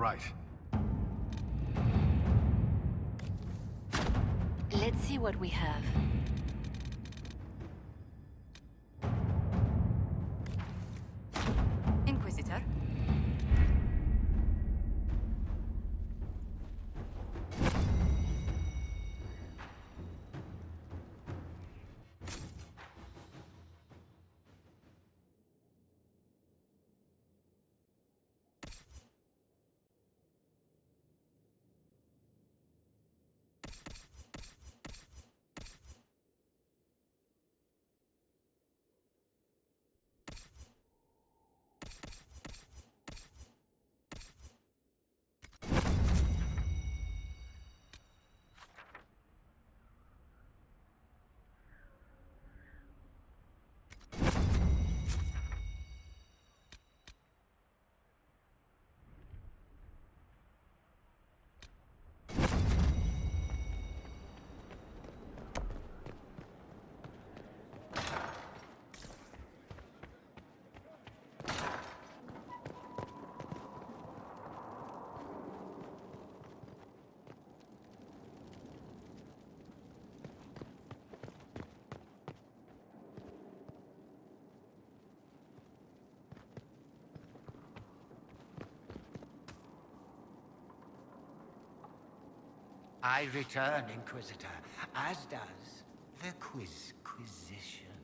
right. Let's see what we have. Inquisitor? I return, Inquisitor, as does the Inquisition.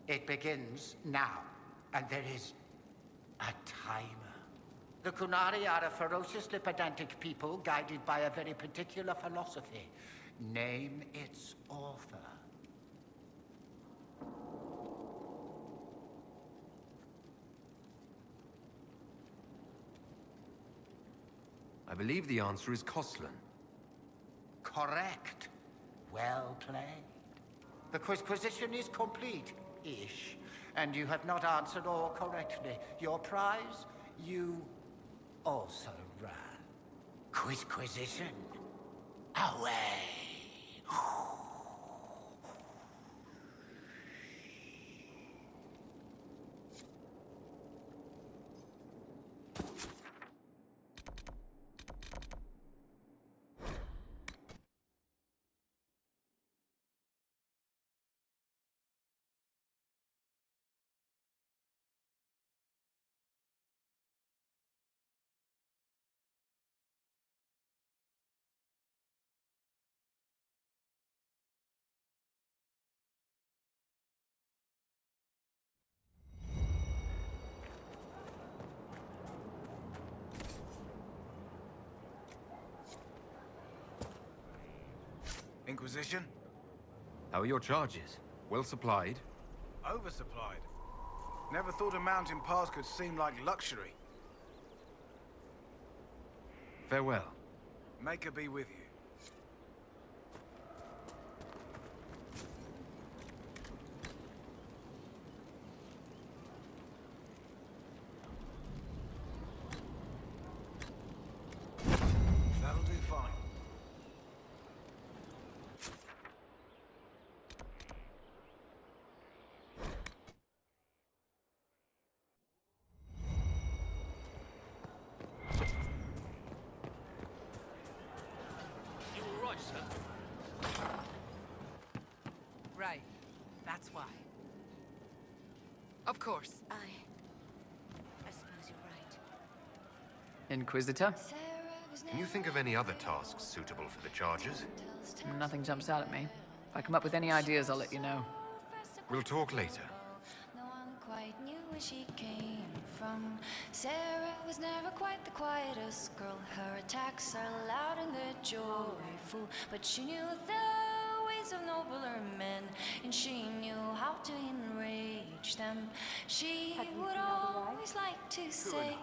It begins now, and there is a timer. The Kunari are a ferociously pedantic people guided by a very particular philosophy. Name its author. I believe the answer is Koslan. Correct. Well played. The Inquisition is complete-ish, and you have not answered all correctly. Your prize, you also ran. Inquisition, away! Inquisition? How are your charges? Well supplied? Oversupplied. Never thought a mountain pass could seem like luxury. Farewell. Make her be with you. That'll do fine. Right. That's why. Of course. I suppose you're right. Inquisitor? Can you think of any other tasks suitable for the charges? Nothing jumps out at me. If I come up with any ideas, I'll let you know. We'll talk later. No one quite knew where she came from. Sarah was never quite the quietest girl. Her attacks are loud and they're joyful, but she knew the ways of nobler men, and she knew how to enrage them. She would always like to say,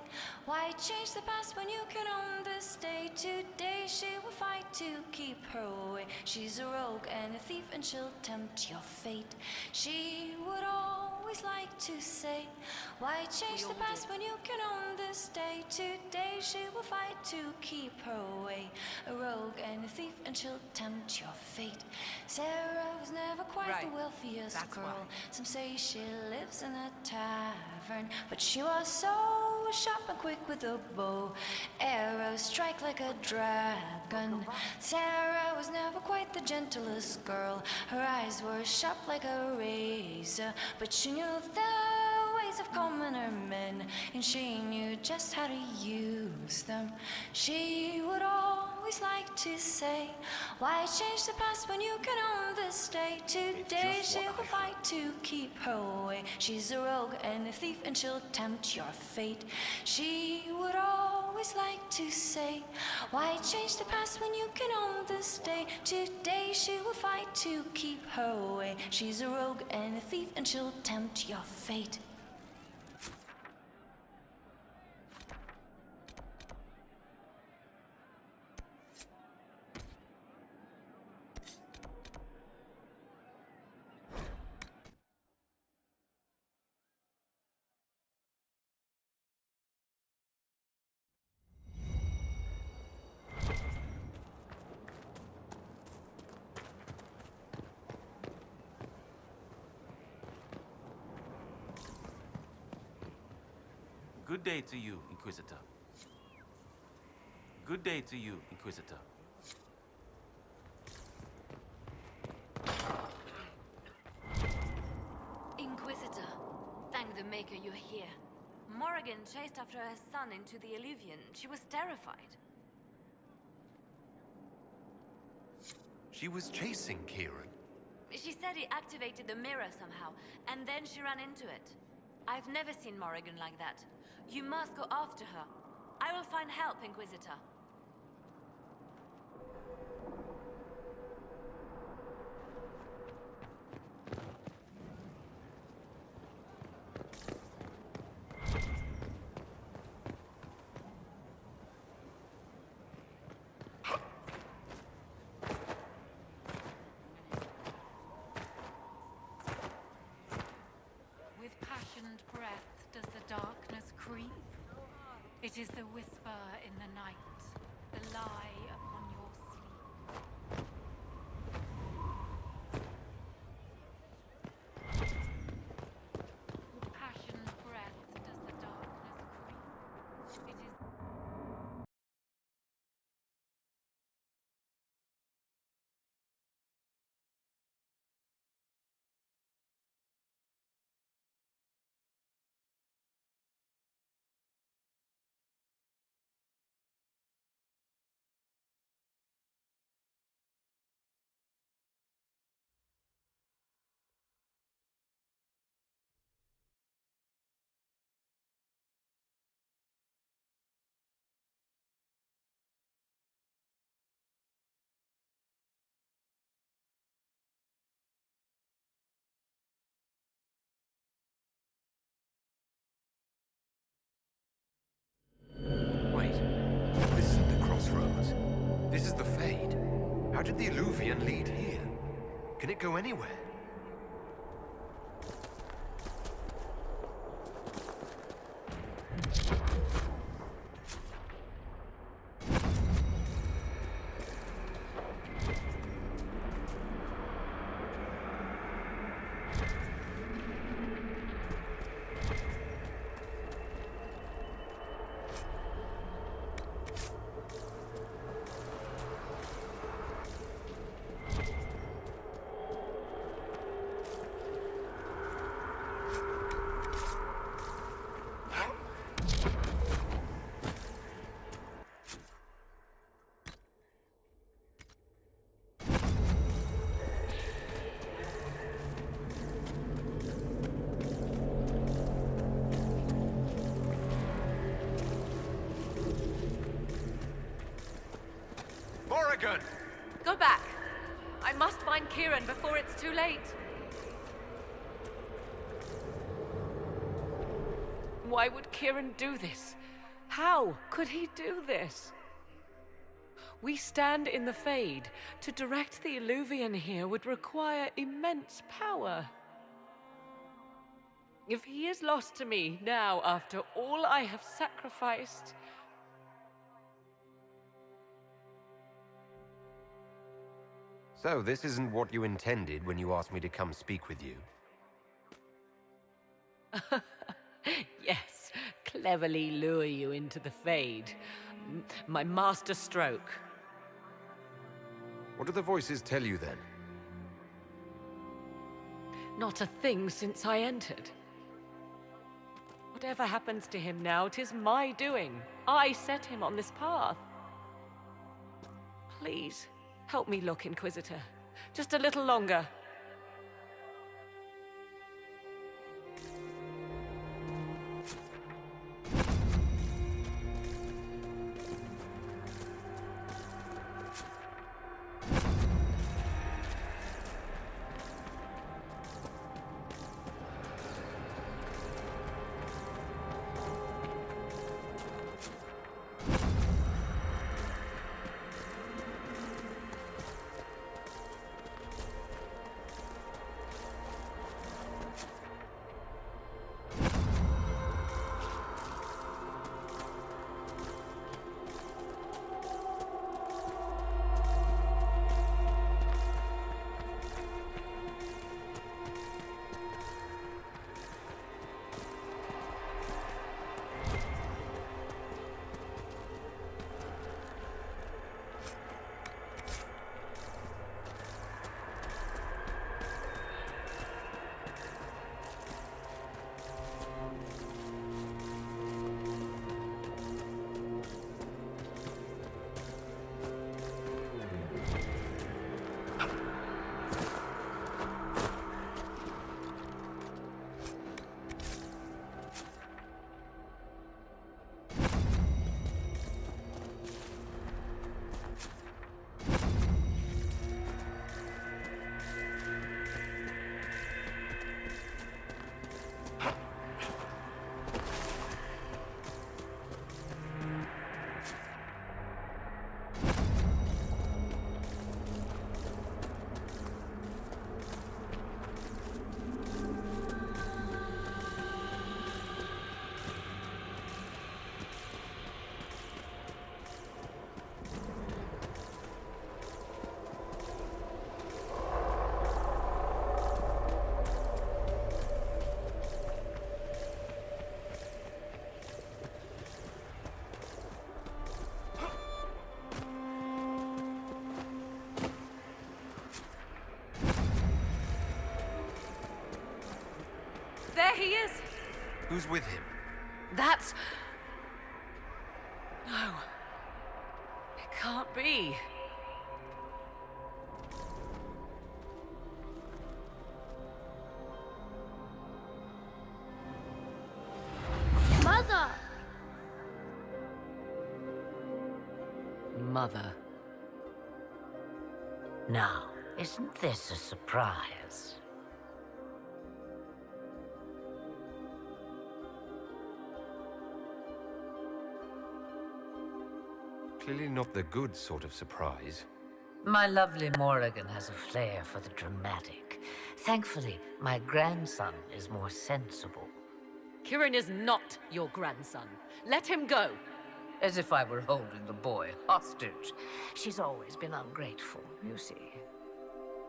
why change the past when you can own this day? Today she will fight to keep her away. She's a rogue and a thief, and she'll tempt your fate. She would always like to say, why change the past when you can own this day? Today she will fight to keep her away. A rogue and a thief, and she'll tempt your fate. Sarah was never quite the wealthiest girl. Some say she lives in a tavern, but she was so was sharp and quick with a bow. Arrows strike like a dragon. Sarah was never quite the gentlest girl. Her eyes were sharp like a razor, but she knew the ways of commoner men, and she knew just how to use them. She would always like to say, why change the past when you can own this day? Today just she what will I fight to keep her way. She's a rogue and a thief, and she'll tempt your fate. She would always like to say, why change the past when you can own this day? Today she will fight to keep her way. She's a rogue and a thief, and she'll tempt your fate. Good day to you, Inquisitor. Good day to you, Inquisitor. Inquisitor, thank the Maker you're here. Morrigan chased after her son into the Illuvian. She was terrified. She was chasing Kieran. She said he activated the mirror somehow, and then she ran into it. I've never seen Morrigan like that. You must go after her. I will find help, Inquisitor. With passioned breath does the darkness creep. It is the whisper in the night, the lie upon your sleep. With passioned breath does the darkness creep. It is Wait, this isn't the crossroads. This is the Fade. How did the Illuvian lead here? Can it go anywhere? Morrigan! Go back. I must find Kieran before it's too late. Why would Kieran do this? How could he do this? We stand in the Fade. To direct the Illuvian here would require immense power. If he is lost to me now after all I have sacrificed... So this isn't what you intended when you asked me to come speak with you? Yes, cleverly lure you into the Fade. My master stroke. What do the voices tell you then? Not a thing since I entered. Whatever happens to him now, 'tis my doing. I set him on this path. Please, help me look, Inquisitor. Just a little longer. There he is! Who's with him? That's... No. It can't be. Mother! Mother. Now, isn't this a surprise? Clearly not the good sort of surprise. My lovely Morrigan has a flair for the dramatic. Thankfully, my grandson is more sensible. Kirin is not your grandson. Let him go. As if I were holding the boy hostage. She's always been ungrateful, you see.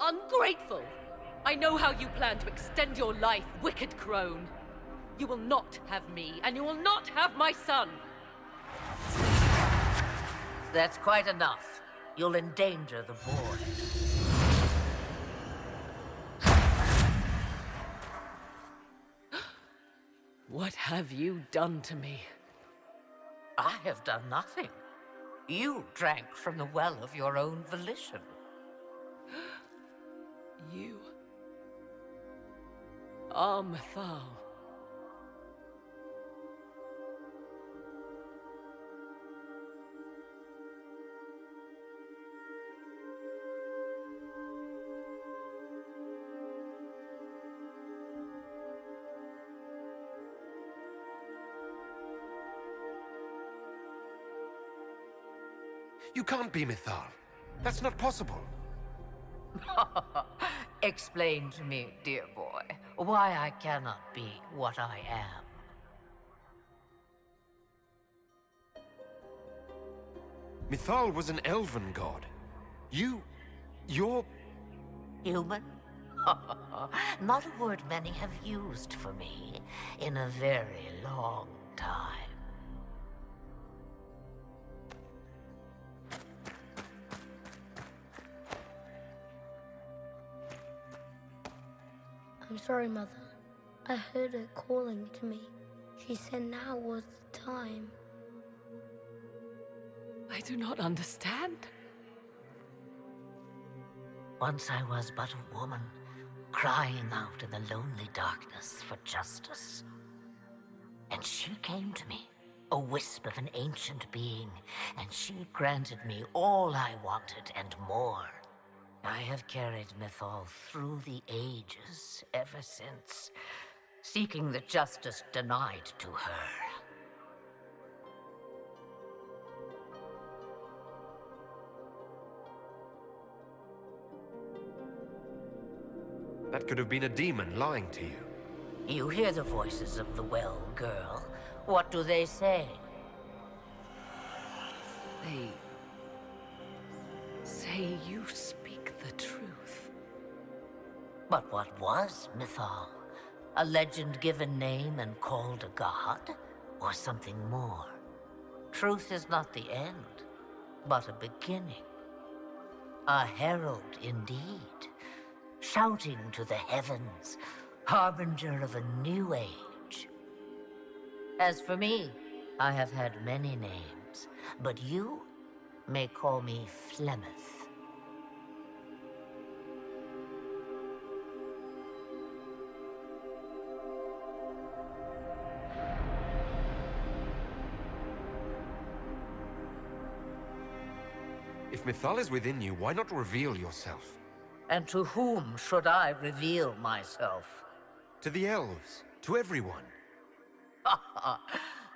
Ungrateful! I know how you plan to extend your life, wicked crone. You will not have me, and you will not have my son. That's quite enough. You'll endanger the boy. What have you done to me? I have done nothing. You drank from the well of your own volition. You are Mythal. You can't be Mythal. That's not possible. Explain to me, dear boy, why I cannot be what I am. Mythal was an elven god. You're... Human? Not a word many have used for me in a very long time. I'm sorry, Mother. I heard her calling to me. She said now was the time. I do not understand. Once I was but a woman, crying out in the lonely darkness for justice. And she came to me, a wisp of an ancient being, and she granted me all I wanted and more. I have carried Mythal through the ages ever since, seeking the justice denied to her. That could have been a demon lying to you. You hear the voices of the well girl. What do they say? They say you speak the truth. But what was Mythal? A legend given name and called a god? Or something more? Truth is not the end, but a beginning. A herald indeed, shouting to the heavens, harbinger of a new age. As for me, I have had many names, but you may call me Flemeth. If Mythal is within you, why not reveal yourself? And to whom should I reveal myself? To the elves, to everyone.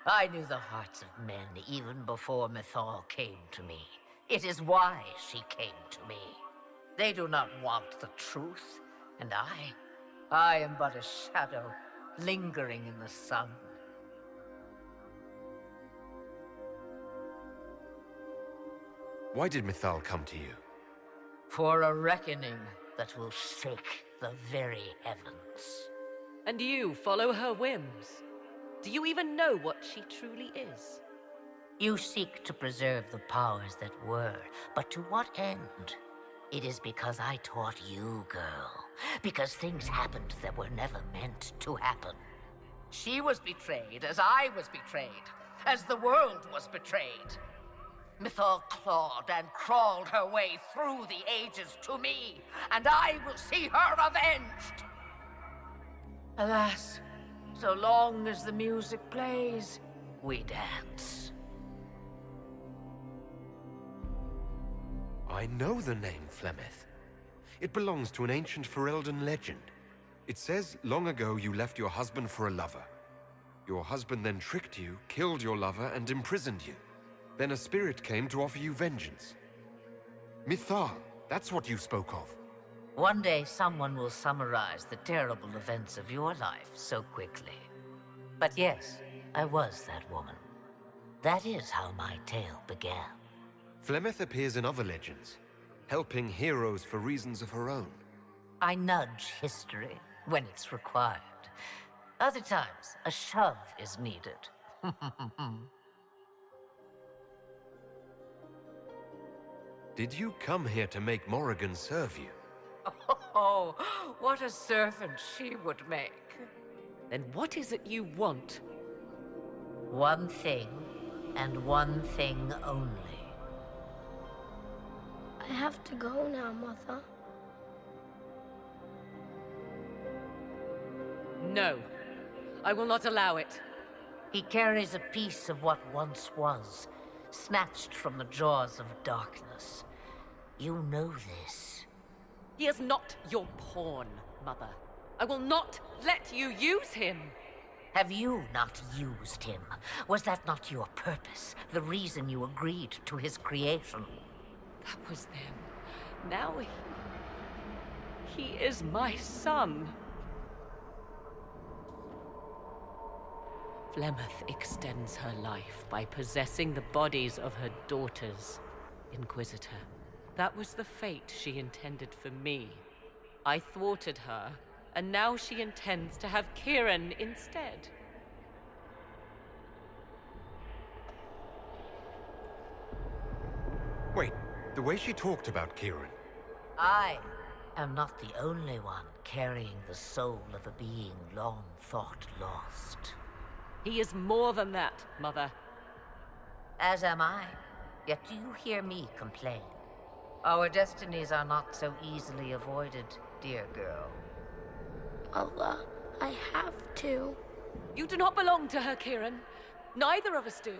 I knew the hearts of men even before Mythal came to me. It is why she came to me. They do not want the truth, and I am but a shadow lingering in the sun. Why did Mythal come to you? For a reckoning that will shake the very heavens. And you follow her whims. Do you even know what she truly is? You seek to preserve the powers that were, but to what end? It is because I taught you, girl. Because things happened that were never meant to happen. She was betrayed as I was betrayed, as the world was betrayed. Mythal clawed and crawled her way through the ages to me, and I will see her avenged! Alas, so long as the music plays, we dance. I know the name Flemeth. It belongs to an ancient Ferelden legend. It says long ago you left your husband for a lover. Your husband then tricked you, killed your lover, and imprisoned you. Then a spirit came to offer you vengeance. Mythal, that's what you spoke of. One day someone will summarize the terrible events of your life so quickly. But yes, I was that woman. That is how my tale began. Flemeth appears in other legends, helping heroes for reasons of her own. I nudge history when it's required. Other times, a shove is needed. Did you come here to make Morrigan serve you? Oh, what a servant she would make. Then what is it you want? One thing, and one thing only. I have to go now, Mother. No, I will not allow it. He carries a piece of what once was, snatched from the jaws of darkness. You know this. He is not your pawn, Mother. I will not let you use him. Have you not used him? Was that not your purpose? The reason you agreed to his creation? That was then. Now he is my son. Flemeth extends her life by possessing the bodies of her daughters, Inquisitor. That was the fate she intended for me. I thwarted her, and now she intends to have Kieran instead. Wait, the way she talked about Kieran. I am not the only one carrying the soul of a being long thought lost. He is more than that, Mother. As am I. Yet do you hear me complain? Our destinies are not so easily avoided, dear girl. Mother, I have to. You do not belong to her, Kieran. Neither of us do.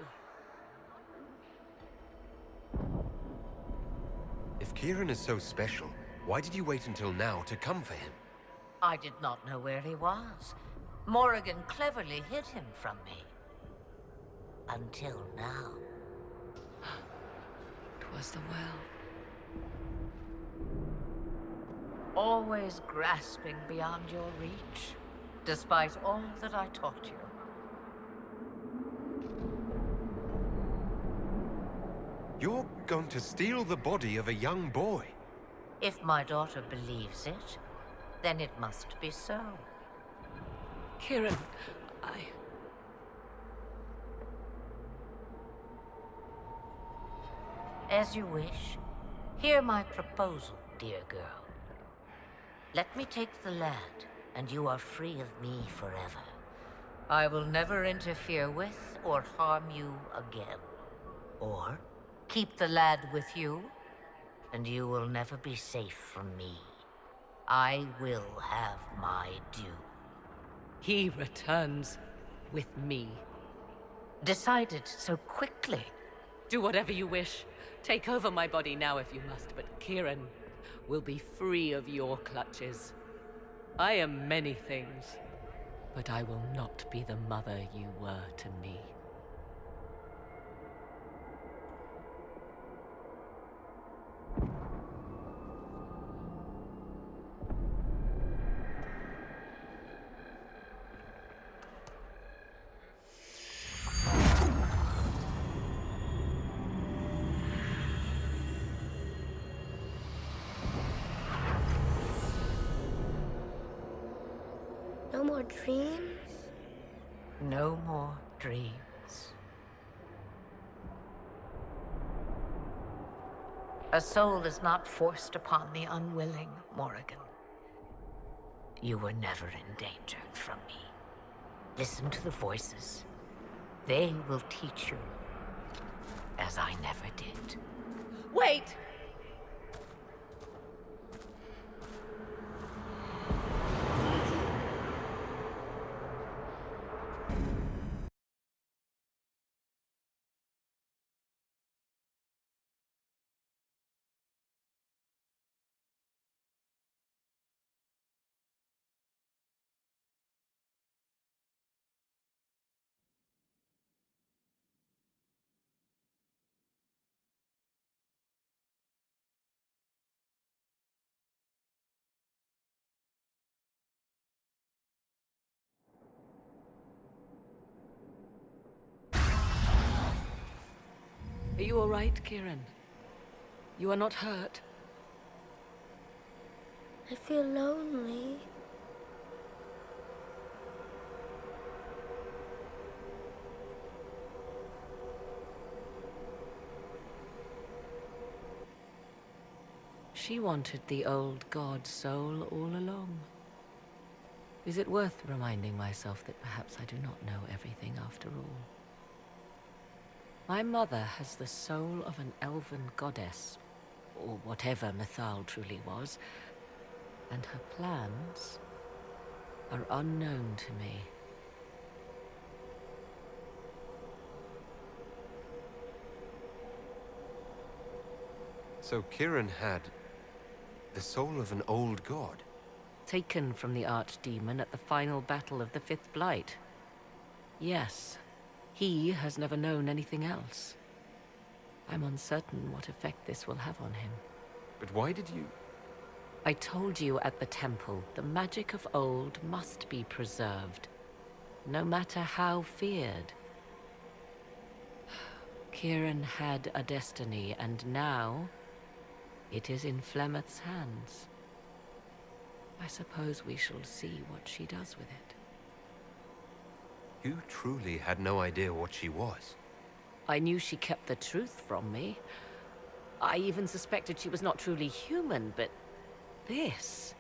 If Kieran is so special, why did you wait until now to come for him? I did not know where he was. Morrigan cleverly hid him from me. Until now. 'Twas the well. Always grasping beyond your reach, despite all that I taught you. You're going to steal the body of a young boy. If my daughter believes it, then it must be so. Kieran, As you wish. Hear my proposal, dear girl. Let me take the lad, and you are free of me forever. I will never interfere with or harm you again. Or keep the lad with you, and you will never be safe from me. I will have my due. he returns with me. Decided so quickly. Do whatever you wish. Take over my body now if you must, but Kieran will be free of your clutches. I am many things, but I will not be the mother you were to me. No more dreams? No more dreams. A soul is not forced upon the unwilling, Morrigan. You were never in danger from me. Listen to the voices. They will teach you, as I never did. Wait! Are you all right, Kieran? You are not hurt? I feel lonely. She wanted the old god soul all along. Is it worth reminding myself that perhaps I do not know everything after all? My mother has the soul of an elven goddess, or whatever Mythal truly was, and her plans are unknown to me. So Kieran had the soul of an old god. Taken from the archdemon at the final battle of the Fifth Blight. Yes, he has never known anything else. I'm uncertain what effect this will have on him. But why did you... I told you at the temple, the magic of old must be preserved, no matter how feared. Kieran had a destiny, and now it is in Flemeth's hands. I suppose we shall see what she does with it. You truly had no idea what she was. I knew she kept the truth from me, I even suspected she was not truly human, but this...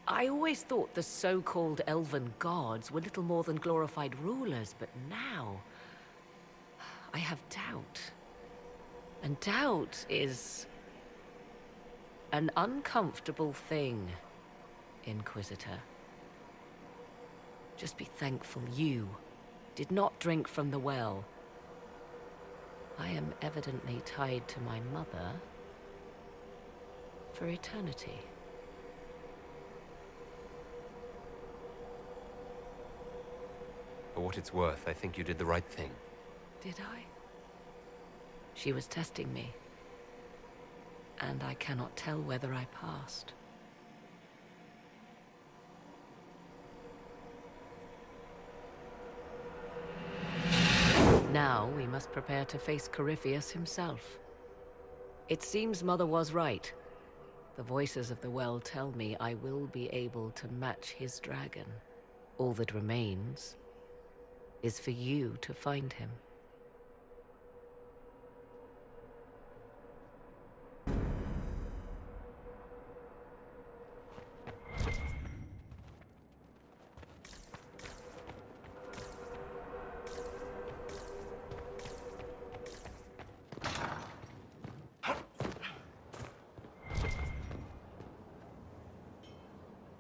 I always thought the so-called elven gods were little more than glorified rulers, but now... I have doubt. And doubt is... an uncomfortable thing, Inquisitor. Just be thankful you did not drink from the well. I am evidently tied to my mother for eternity. For what it's worth, I think you did the right thing. Did I? She was testing me, and I cannot tell whether I passed. Now we must prepare to face Corypheus himself. It seems Mother was right. The voices of the well tell me I will be able to match his dragon. All that remains is for you to find him.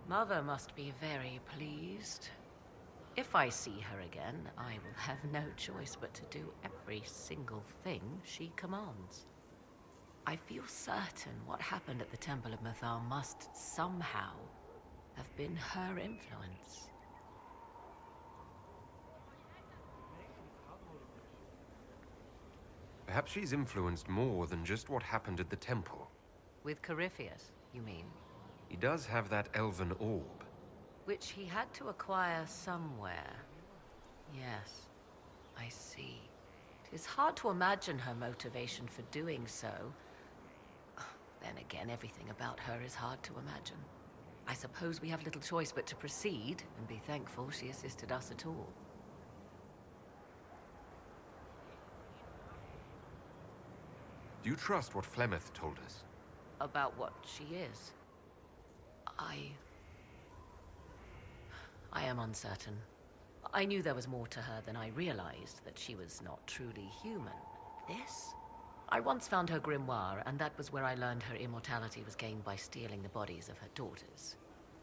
Mother must be very pleased. If I see her again, I will have no choice but to do every single thing she commands. I feel certain what happened at the Temple of Mythal must somehow have been her influence. Perhaps she's influenced more than just what happened at the temple. With Corypheus, you mean? He does have that elven orb. Which he had to acquire somewhere. Yes, I see. It is hard to imagine her motivation for doing so. Then again, everything about her is hard to imagine. I suppose we have little choice but to proceed and be thankful she assisted us at all. Do you trust what Flemeth told us? About what she is? I am uncertain. I knew there was more to her than I realized, that she was not truly human. This? I once found her grimoire, and that was where I learned her immortality was gained by stealing the bodies of her daughters.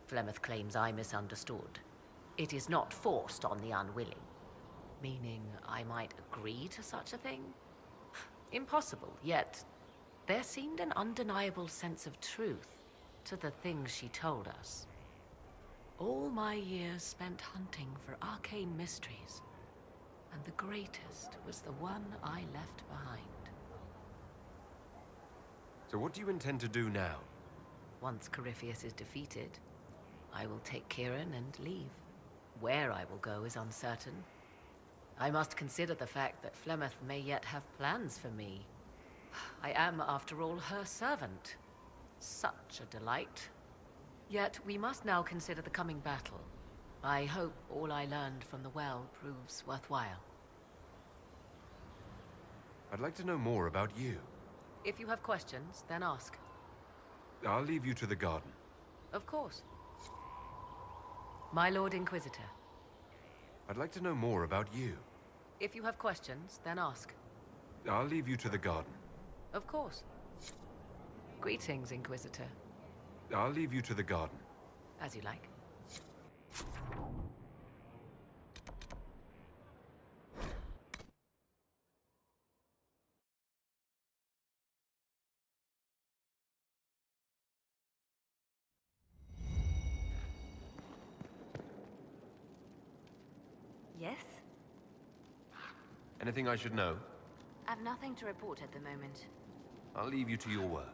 Flemeth claims I misunderstood. It is not forced on the unwilling. Meaning I might agree to such a thing? Impossible, yet there seemed an undeniable sense of truth to the things she told us. All my years spent hunting for arcane mysteries, and the greatest was the one I left behind. So what do you intend to do now? Once Corypheus is defeated, I will take Kieran and leave. Where I will go is uncertain. I must consider the fact that Flemeth may yet have plans for me. I am, after all, her servant. Such a delight. Yet we must now consider the coming battle. I hope all I learned from the well proves worthwhile. I'd like to know more about you. If you have questions, then ask. I'll leave you to the garden. Of course. My Lord Inquisitor. I'd like to know more about you. If you have questions, then ask. I'll leave you to the garden. Of course. Greetings, Inquisitor. I'll leave you to the garden. As you like. Yes? Anything I should know? I've nothing to report at the moment. I'll leave you to your work.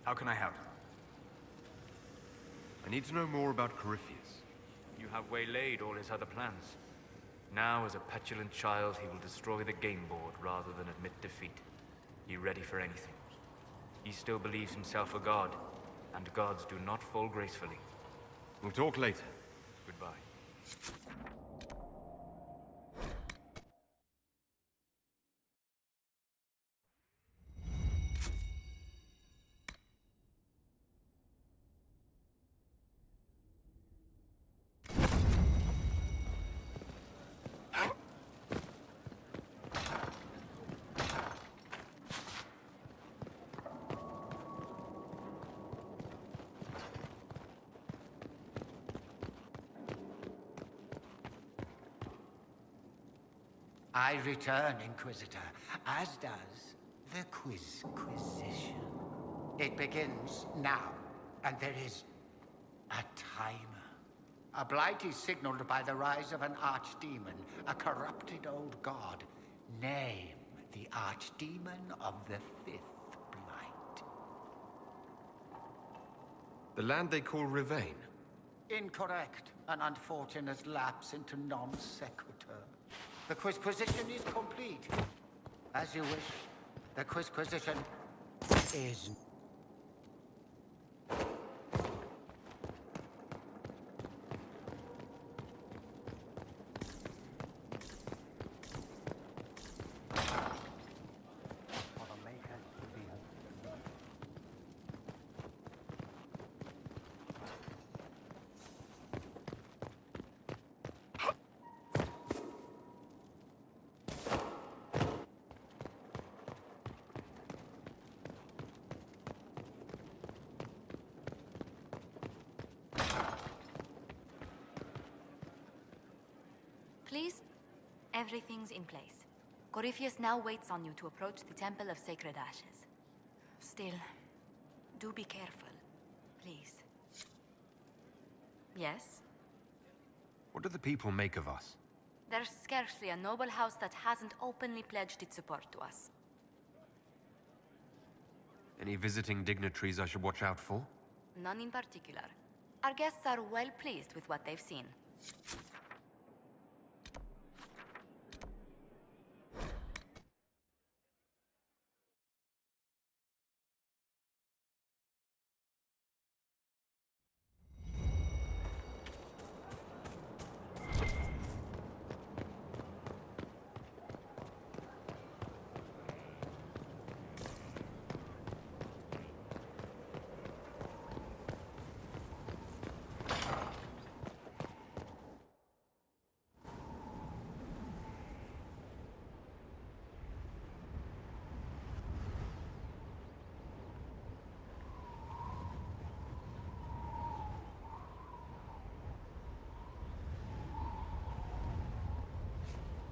How can I help? I need to know more about Corypheus. You have waylaid all his other plans. Now, as a petulant child, he will destroy the game board rather than admit defeat. You ready for anything? He still believes himself a god, and gods do not fall gracefully. We'll talk later. Goodbye. I return, Inquisitor, as does the Inquisition. It begins now, and there is a timer. A blight is signaled by the rise of an archdemon, a corrupted old god. Name the archdemon of the fifth blight. The land they call Rivain. Incorrect. An unfortunate lapse into non sequitur. The Quizquisition is complete. As you wish, the Quizquisition is... Please? Everything's in place. Corypheus now waits on you to approach the Temple of Sacred Ashes. Still, do be careful, please. Yes? What do the people make of us? There's scarcely a noble house that hasn't openly pledged its support to us. Any visiting dignitaries I should watch out for? None in particular. Our guests are well pleased with what they've seen.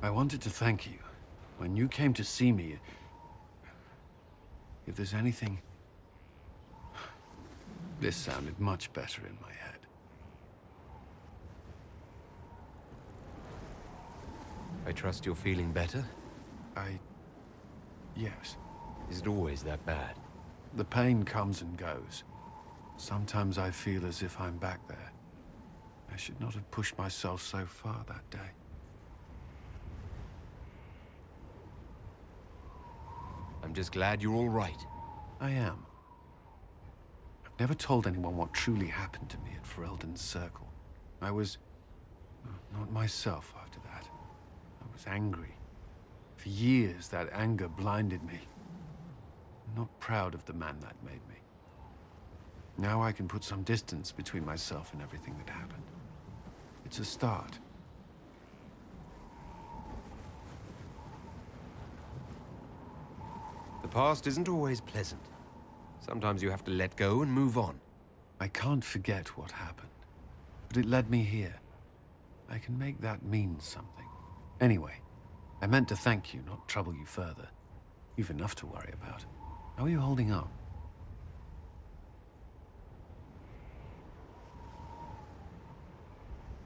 I wanted to thank you. When you came to see me, if there's anything... This sounded much better in my head. I trust you're feeling better? Yes. Is it always that bad? The pain comes and goes. Sometimes I feel as if I'm back there. I should not have pushed myself so far that day. I'm just glad you're all right. I am. I've never told anyone what truly happened to me at Ferelden's Circle. I was... not myself after that. I was angry. For years, that anger blinded me. I'm not proud of the man that made me. Now I can put some distance between myself and everything that happened. It's a start. The past isn't always pleasant. Sometimes you have to let go and move on. I can't forget what happened, but it led me here. I can make that mean something. Anyway, I meant to thank you, not trouble you further. You've enough to worry about. How are you holding up?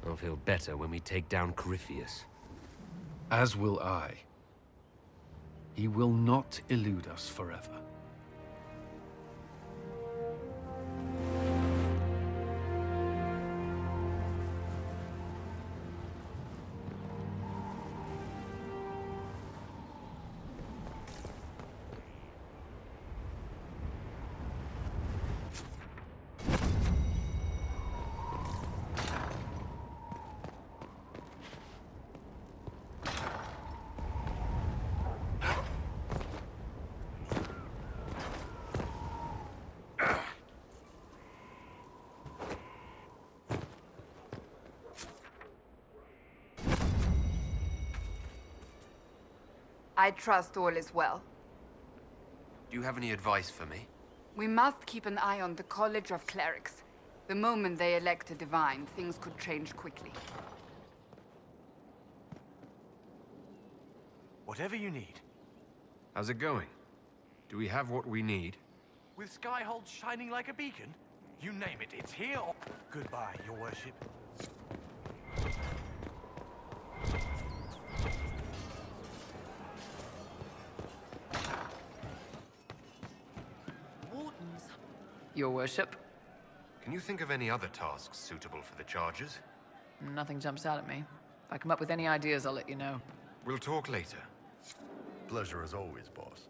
I'll feel better when we take down Corypheus. As will I. He will not elude us forever. I trust all is well. Do you have any advice for me? We must keep an eye on the College of Clerics. The moment they elect a divine, things could change quickly. Whatever you need. How's it going? Do we have what we need? With Skyhold shining like a beacon? You name it, it's here. Goodbye, your worship. Wardens. Your worship? Can you think of any other tasks suitable for the charges? Nothing jumps out at me. If I come up with any ideas, I'll let you know. We'll talk later. Pleasure as always, boss.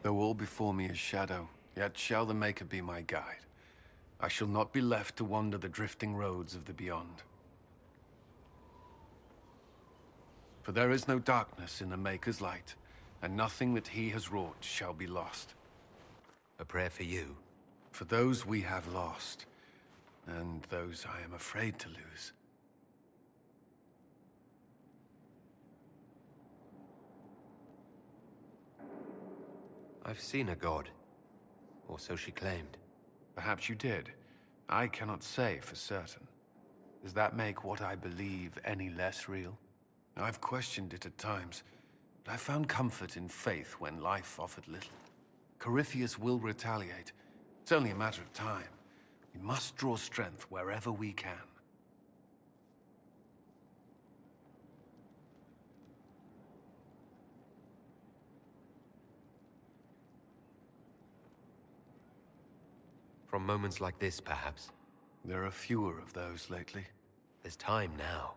Though all before me is shadow, yet shall the Maker be my guide. I shall not be left to wander the drifting roads of the beyond. For there is no darkness in the Maker's light, and nothing that he has wrought shall be lost. A prayer for you? For those we have lost, and those I am afraid to lose. I've seen a god. Or so she claimed. Perhaps you did. I cannot say for certain. Does that make what I believe any less real? I've questioned it at times, but I found comfort in faith when life offered little. Corypheus will retaliate. It's only a matter of time. We must draw strength wherever we can. From moments like this, perhaps. There are fewer of those lately. There's time now.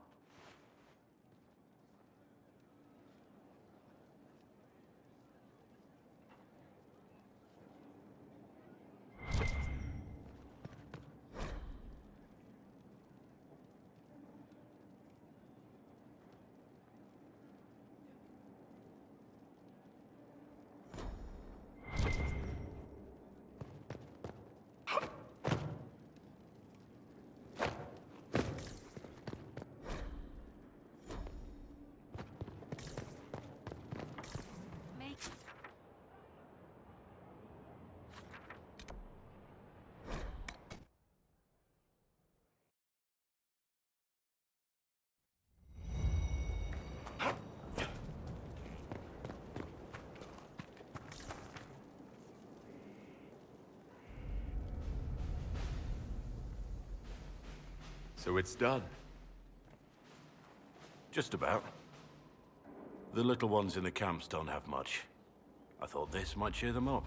So it's done. Just about. The little ones in the camps don't have much. I thought this might cheer them up.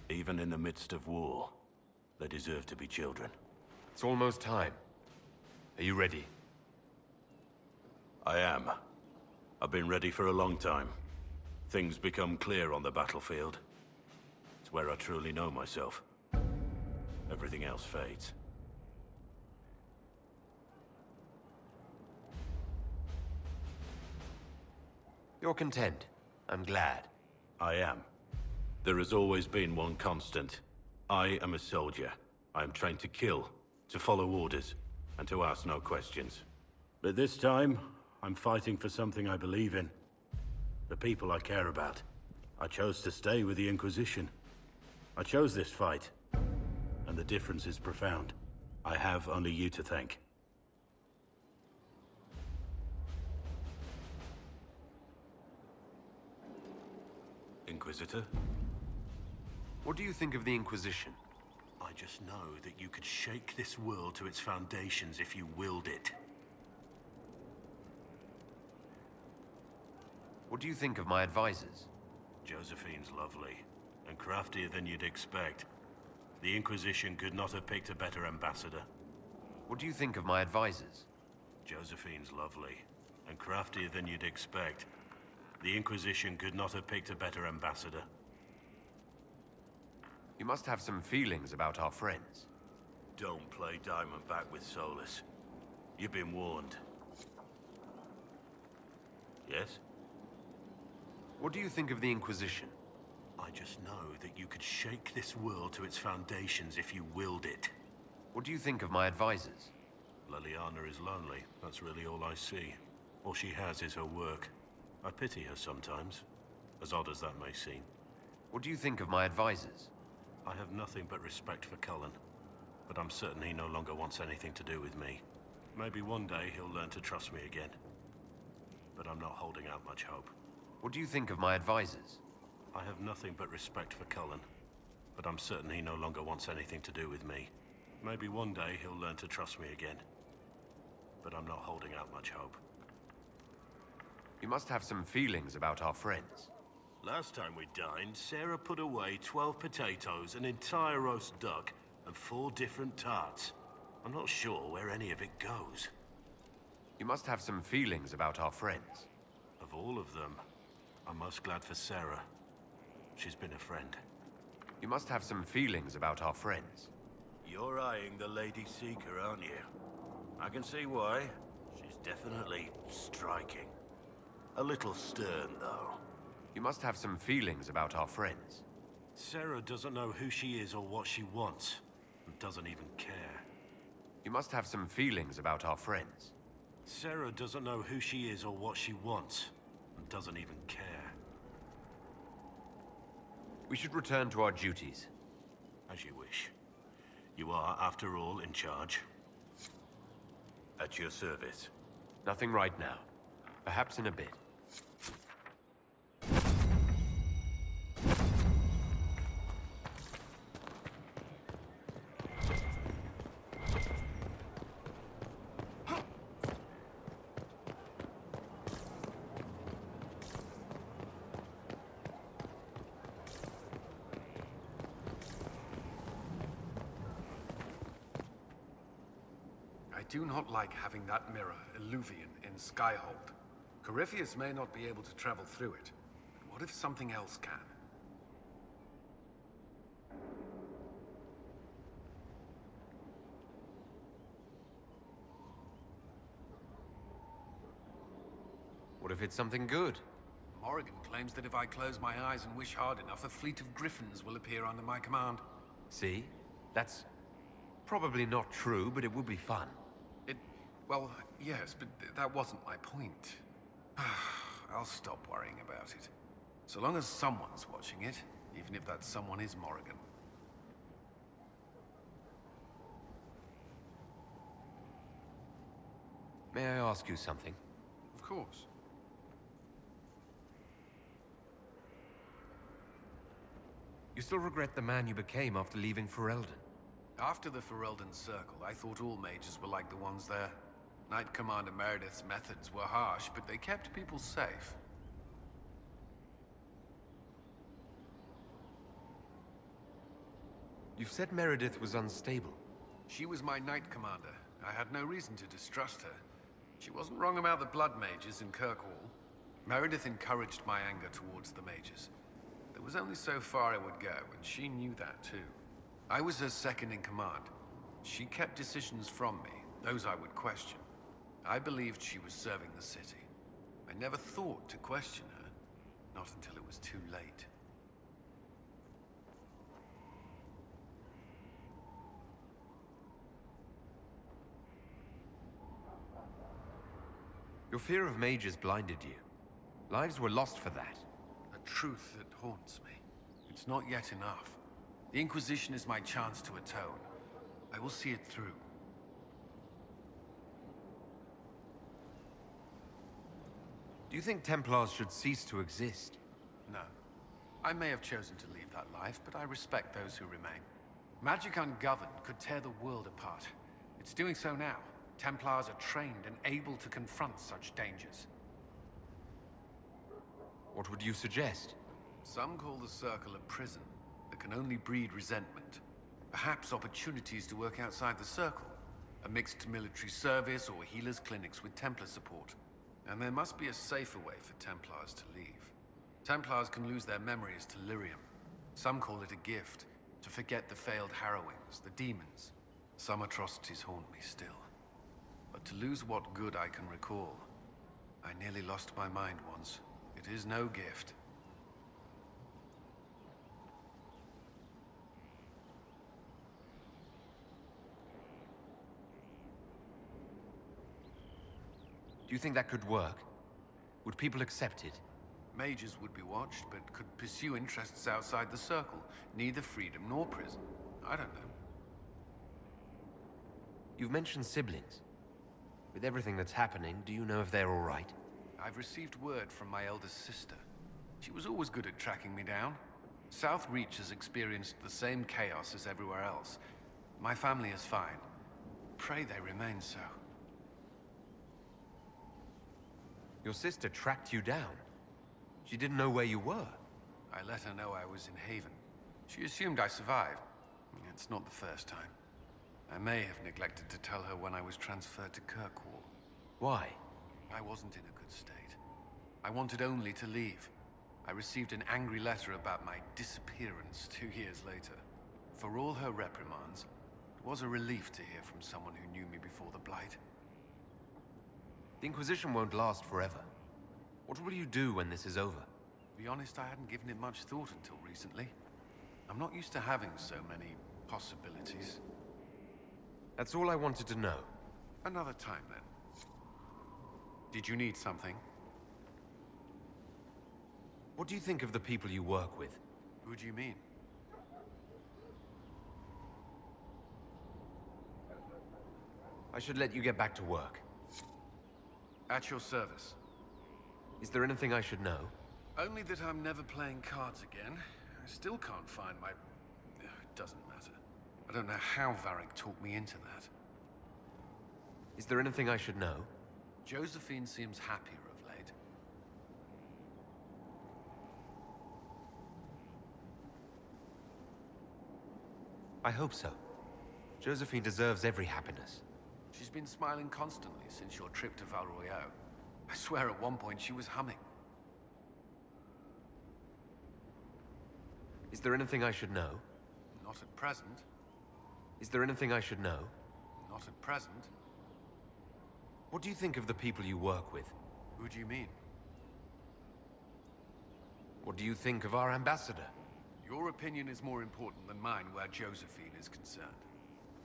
Even in the midst of war, they deserve to be children. It's almost time. Are you ready? I am. I've been ready for a long time. Things become clear on the battlefield. It's where I truly know myself. Everything else fades. You're content. I'm glad. I am. There has always been one constant. I am a soldier. I am trained to kill, to follow orders, and to ask no questions. But this time, I'm fighting for something I believe in. The people I care about. I chose to stay with the Inquisition. I chose this fight. And the difference is profound. I have only you to thank. Inquisitor? What do you think of the Inquisition? I just know that you could shake this world to its foundations if you willed it. What do you think of my advisors? Josephine's lovely, and craftier than you'd expect. The Inquisition could not have picked a better ambassador. What do you think of my advisors? Josephine's lovely, and craftier than you'd expect. The Inquisition could not have picked a better ambassador. You must have some feelings about our friends. Don't play Diamondback with Solus. You've been warned. Yes? What do you think of the Inquisition? I just know that you could shake this world to its foundations if you willed it. What do you think of my advisors? Liliana is lonely. That's really all I see. All she has is her work. I pity her sometimes, as odd as that may seem. What do you think of my advisors? I have nothing but respect for Cullen, but I'm certain he no longer wants anything to do with me. Maybe one day he'll learn to trust me again. But I'm not holding out much hope. What do you think of my advisors? I have nothing but respect for Cullen, but I'm certain he no longer wants anything to do with me. Maybe one day he'll learn to trust me again. But I'm not holding out much hope. You must have some feelings about our friends. Last time we dined, Sarah put away 12 potatoes, an entire roast duck, and 4 different tarts. I'm not sure where any of it goes. You must have some feelings about our friends. Of all of them, I'm most glad for Sarah. She's been a friend. You must have some feelings about our friends. You're eyeing the Lady Seeker, aren't you? I can see why. She's definitely striking. A little stern, though. You must have some feelings about our friends. Sarah doesn't know who she is or what she wants, and doesn't even care. You must have some feelings about our friends. Sarah doesn't know who she is or what she wants, and doesn't even care. We should return to our duties. As you wish. You are, after all, in charge. At your service. Nothing right now. Perhaps in a bit. I do not like having that mirror, Illuvian, in Skyhold. Corypheus may not be able to travel through it, but what if something else can? What if it's something good? Morrigan claims that if I close my eyes and wish hard enough, a fleet of griffins will appear under my command. See? That's probably not true, but it would be fun. Well, yes, but that wasn't my point. I'll stop worrying about it. So long as someone's watching it, even if that someone is Morrigan. May I ask you something? Of course. You still regret the man you became after leaving Ferelden? After the Ferelden Circle, I thought all mages were like the ones there. Knight Commander Meredith's methods were harsh, but they kept people safe. You've said Meredith was unstable. She was my Knight Commander. I had no reason to distrust her. She wasn't wrong about the Blood Mages in Kirkwall. Meredith encouraged my anger towards the mages. There was only so far I would go, and she knew that too. I was her second in command. She kept decisions from me, those I would question. I believed she was serving the city. I never thought to question her, not until it was too late. Your fear of mages blinded you. Lives were lost for that. A truth that haunts me. It's not yet enough. The Inquisition is my chance to atone. I will see it through. Do you think Templars should cease to exist? No. I may have chosen to leave that life, but I respect those who remain. Magic ungoverned could tear the world apart. It's doing so now. Templars are trained and able to confront such dangers. What would you suggest? Some call the Circle a prison that can only breed resentment. Perhaps opportunities to work outside the Circle. A mixed military service or healers' clinics with Templar support. And there must be a safer way for Templars to leave. Templars can lose their memories to lyrium. Some call it a gift, to forget the failed harrowings, the demons. Some atrocities haunt me still. But to lose what good I can recall, I nearly lost my mind once. It is no gift. Do you think that could work? Would people accept it? Mages would be watched, but could pursue interests outside the circle. Neither freedom nor prison. I don't know. You've mentioned siblings. With everything that's happening, do you know if they're all right? I've received word from my eldest sister. She was always good at tracking me down. South Reach has experienced the same chaos as everywhere else. My family is fine. Pray they remain so. Your sister tracked you down. She didn't know where you were. I let her know I was in Haven. She assumed I survived. It's not the first time. I may have neglected to tell her when I was transferred to Kirkwall. Why? I wasn't in a good state. I wanted only to leave. I received an angry letter about my disappearance 2 years later. For all her reprimands, it was a relief to hear from someone who knew me before the Blight. The Inquisition won't last forever. What will you do when this is over? To be honest, I hadn't given it much thought until recently. I'm not used to having so many possibilities. That's all I wanted to know. Another time, then. Did you need something? What do you think of the people you work with? Who do you mean? I should let you get back to work. At your service. Is there anything I should know? Only that I'm never playing cards again. I still can't find my... It doesn't matter. I don't know how Varric talked me into that. Is there anything I should know? Josephine seems happier of late. I hope so. Josephine deserves every happiness. She's been smiling constantly since your trip to Val Royeaux. I swear at one point she was humming. Is there anything I should know? Not at present. Is there anything I should know? Not at present. What do you think of the people you work with? Who do you mean? What do you think of our ambassador? Your opinion is more important than mine where Josephine is concerned.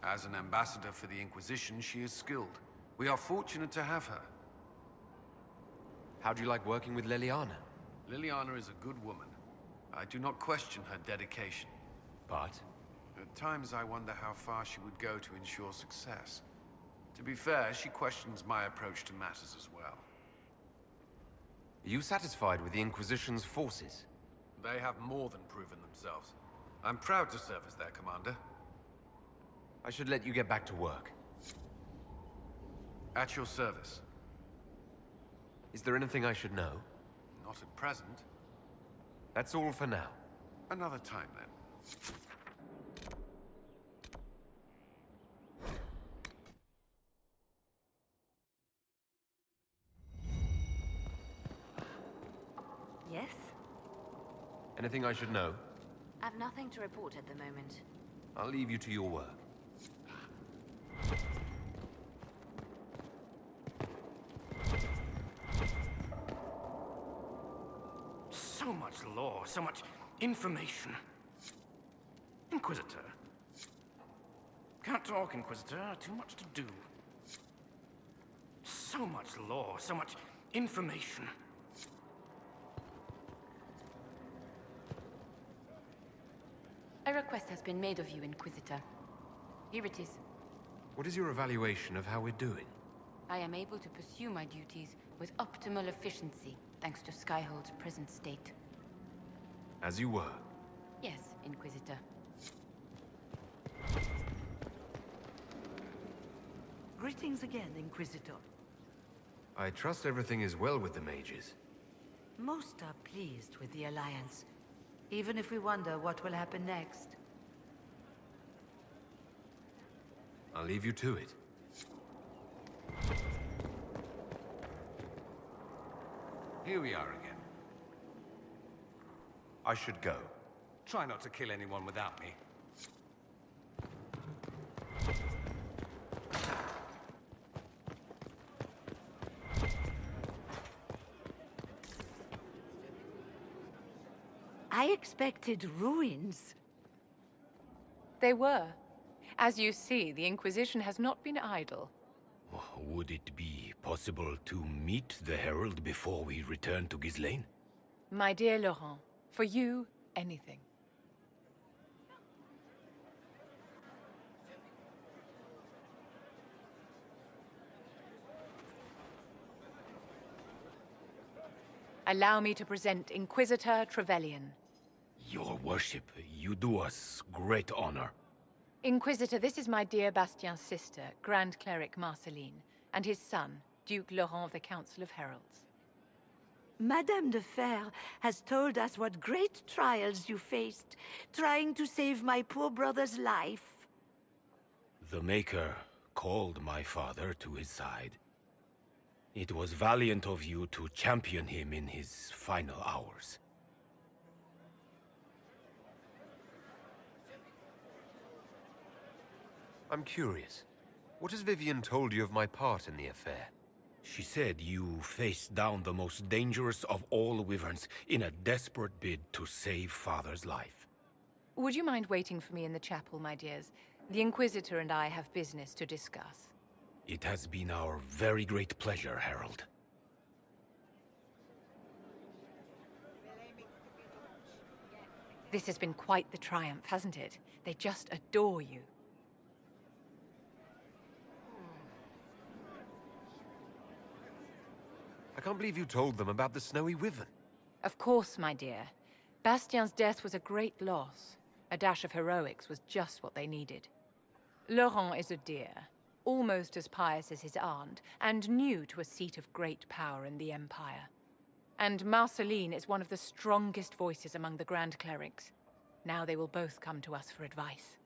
As an ambassador for the Inquisition, she is skilled. We are fortunate to have her. How do you like working with Liliana? Liliana is a good woman. I do not question her dedication. But? At times I wonder how far she would go to ensure success. To be fair, she questions my approach to matters as well. Are you satisfied with the Inquisition's forces? They have more than proven themselves. I'm proud to serve as their commander. I should let you get back to work. At your service. Is there anything I should know? Not at present. That's all for now. Another time, then. Yes? Anything I should know? I've nothing to report at the moment. I'll leave you to your work. So much lore, so much information. Inquisitor. Can't talk, Inquisitor. Too much to do. So much lore, so much information. A request has been made of you, Inquisitor. Here it is. What is your evaluation of how we're doing? I am able to pursue my duties with optimal efficiency, thanks to Skyhold's present state. As you were. Yes, Inquisitor. Greetings again, Inquisitor. I trust everything is well with the mages. Most are pleased with the Alliance, even if we wonder what will happen next. I'll leave you to it. Here we are again. I should go. Try not to kill anyone without me. I expected ruins. They were. As you see, the Inquisition has not been idle. Would it be possible to meet the Herald before we return to Ghislaine? My dear Laurent, for you, anything. Allow me to present Inquisitor Trevelyan. Your worship, you do us great honor. Inquisitor, this is my dear Bastien's sister, Grand Cleric Marceline, and his son, Duke Laurent of the Council of Heralds. Madame de Fer has told us what great trials you faced, trying to save my poor brother's life. The Maker called my father to his side. It was valiant of you to champion him in his final hours. I'm curious. What has Vivienne told you of my part in the affair? She said you faced down the most dangerous of all wyverns in a desperate bid to save Father's life. Would you mind waiting for me in the chapel, my dears? The Inquisitor and I have business to discuss. It has been our very great pleasure, Herald. This has been quite the triumph, hasn't it? They just adore you. I can't believe you told them about the snowy wyvern. Of course, my dear. Bastien's death was a great loss. A dash of heroics was just what they needed. Laurent is a dear, almost as pious as his aunt, and new to a seat of great power in the Empire. And Marceline is one of the strongest voices among the Grand Clerics. Now they will both come to us for advice.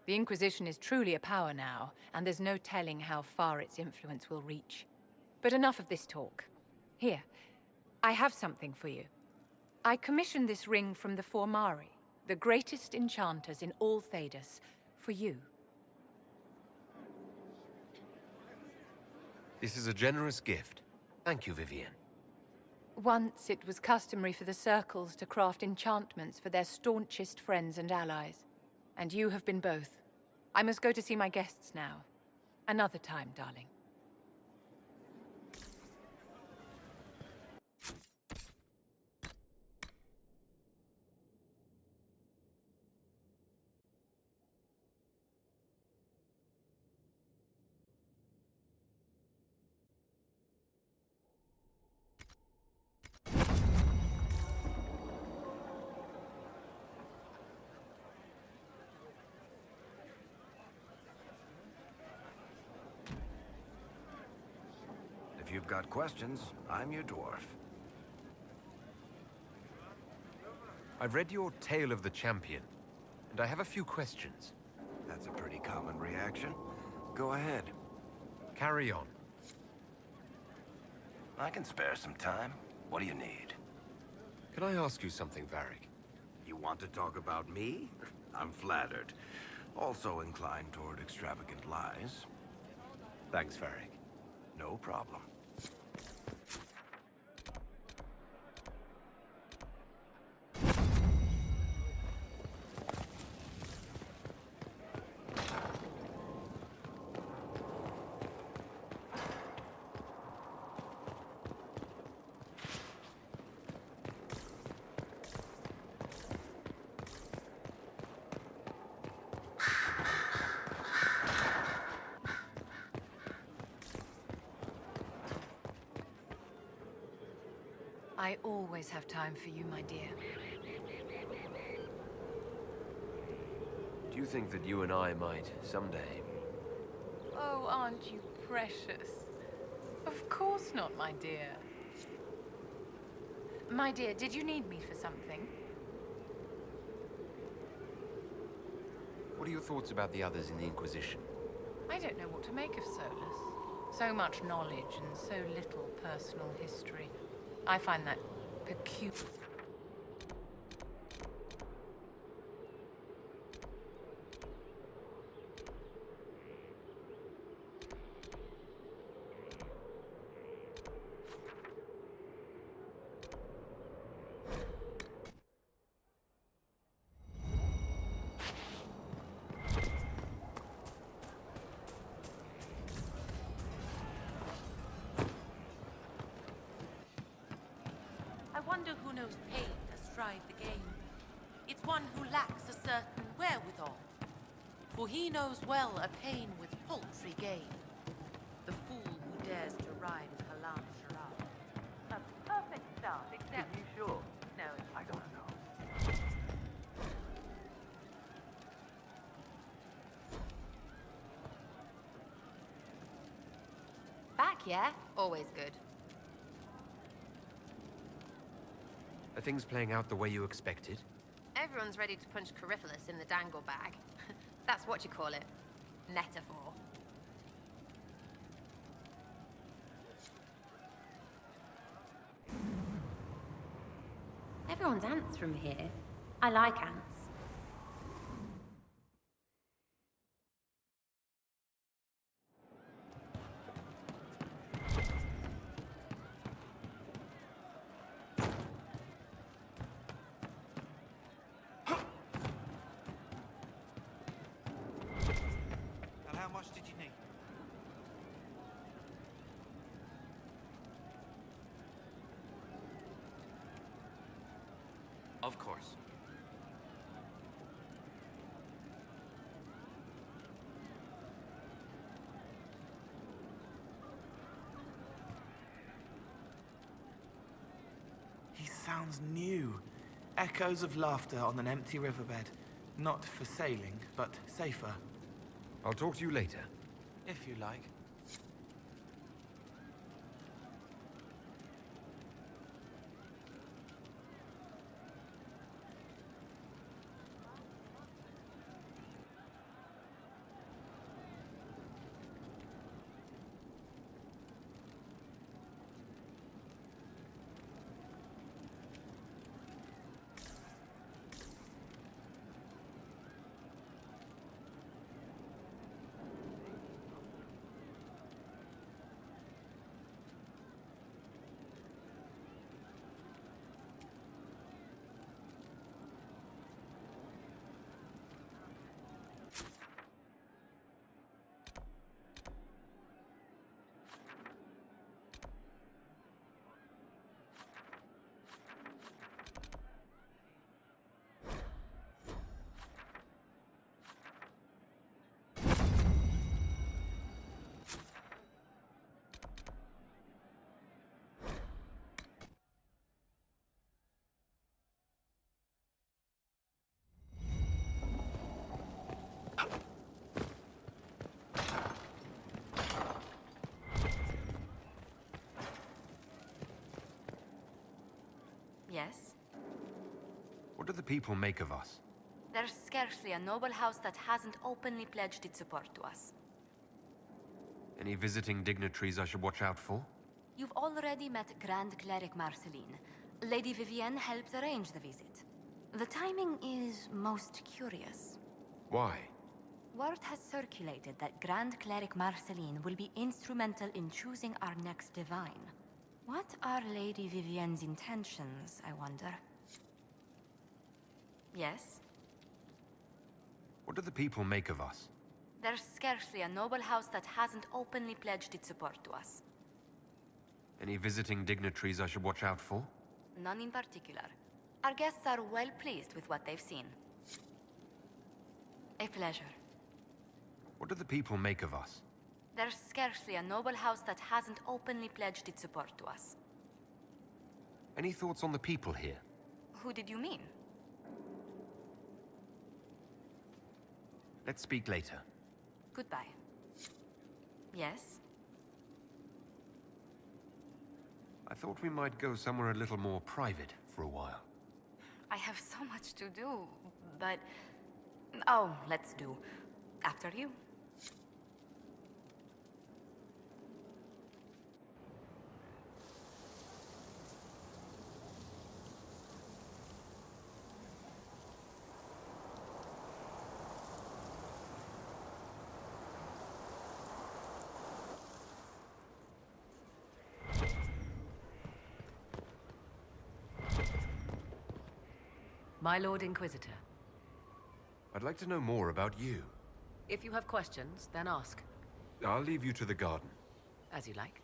The Inquisition is truly a power now, and there's no telling how far its influence will reach. But enough of this talk. Here, I have something for you. I commissioned this ring from the Formari, the greatest enchanters in all Thedas, for you. This is a generous gift. Thank you, Vivienne. Once it was customary for the circles to craft enchantments for their staunchest friends and allies. And you have been both. I must go to see my guests now. Another time, darling. If you've got questions, I'm your dwarf. I've read your Tale of the Champion, and I have a few questions. That's a pretty common reaction. Go ahead. Carry on. I can spare some time. What do you need? Can I ask you something, Varric? You want to talk about me? I'm flattered. Also inclined toward extravagant lies. Thanks, Varric. No problem. I always have time for you, my dear. Do you think that you and I might, someday... Oh, aren't you precious? Of course not, my dear. My dear, did you need me for something? What are your thoughts about the others in the Inquisition? I don't know what to make of Solus. So much knowledge and so little personal history. I find that peculiar. I wonder who knows pain astride the game. It's one who lacks a certain wherewithal. For he knows well a pain with paltry gain. The fool who dares to rhyme Kalam Sharab. A perfect start, except... Are you sure? No, I gotta know. Back, yeah? Always good. Are things playing out the way you expected? Everyone's ready to punch Coryphalis in the dangle bag. That's what you call it. Metaphor. Everyone's ants from here. I like ants. And how much did you need? Of course. He sounds new. Echoes of laughter on an empty riverbed. Not for sailing, but safer. I'll talk to you later. If you like. Yes? What do the people make of us? There's scarcely a noble house that hasn't openly pledged its support to us. Any visiting dignitaries I should watch out for? You've already met Grand Cleric Marceline. Lady Vivienne helped arrange the visit. The timing is most curious. Why? Word has circulated that Grand Cleric Marceline will be instrumental in choosing our next divine. What are Lady Vivienne's intentions, I wonder? Yes? What do the people make of us? There's scarcely a noble house that hasn't openly pledged its support to us. Any visiting dignitaries I should watch out for? None in particular. Our guests are well pleased with what they've seen. A pleasure. What do the people make of us? There's scarcely a noble house that hasn't openly pledged its support to us. Any thoughts on the people here? Who did you mean? Let's speak later. Goodbye. Yes? I thought we might go somewhere a little more private for a while. I have so much to do, but... Oh, let's do. After you. My Lord Inquisitor. I'd like to know more about you. If you have questions, then ask. I'll leave you to the garden. As you like.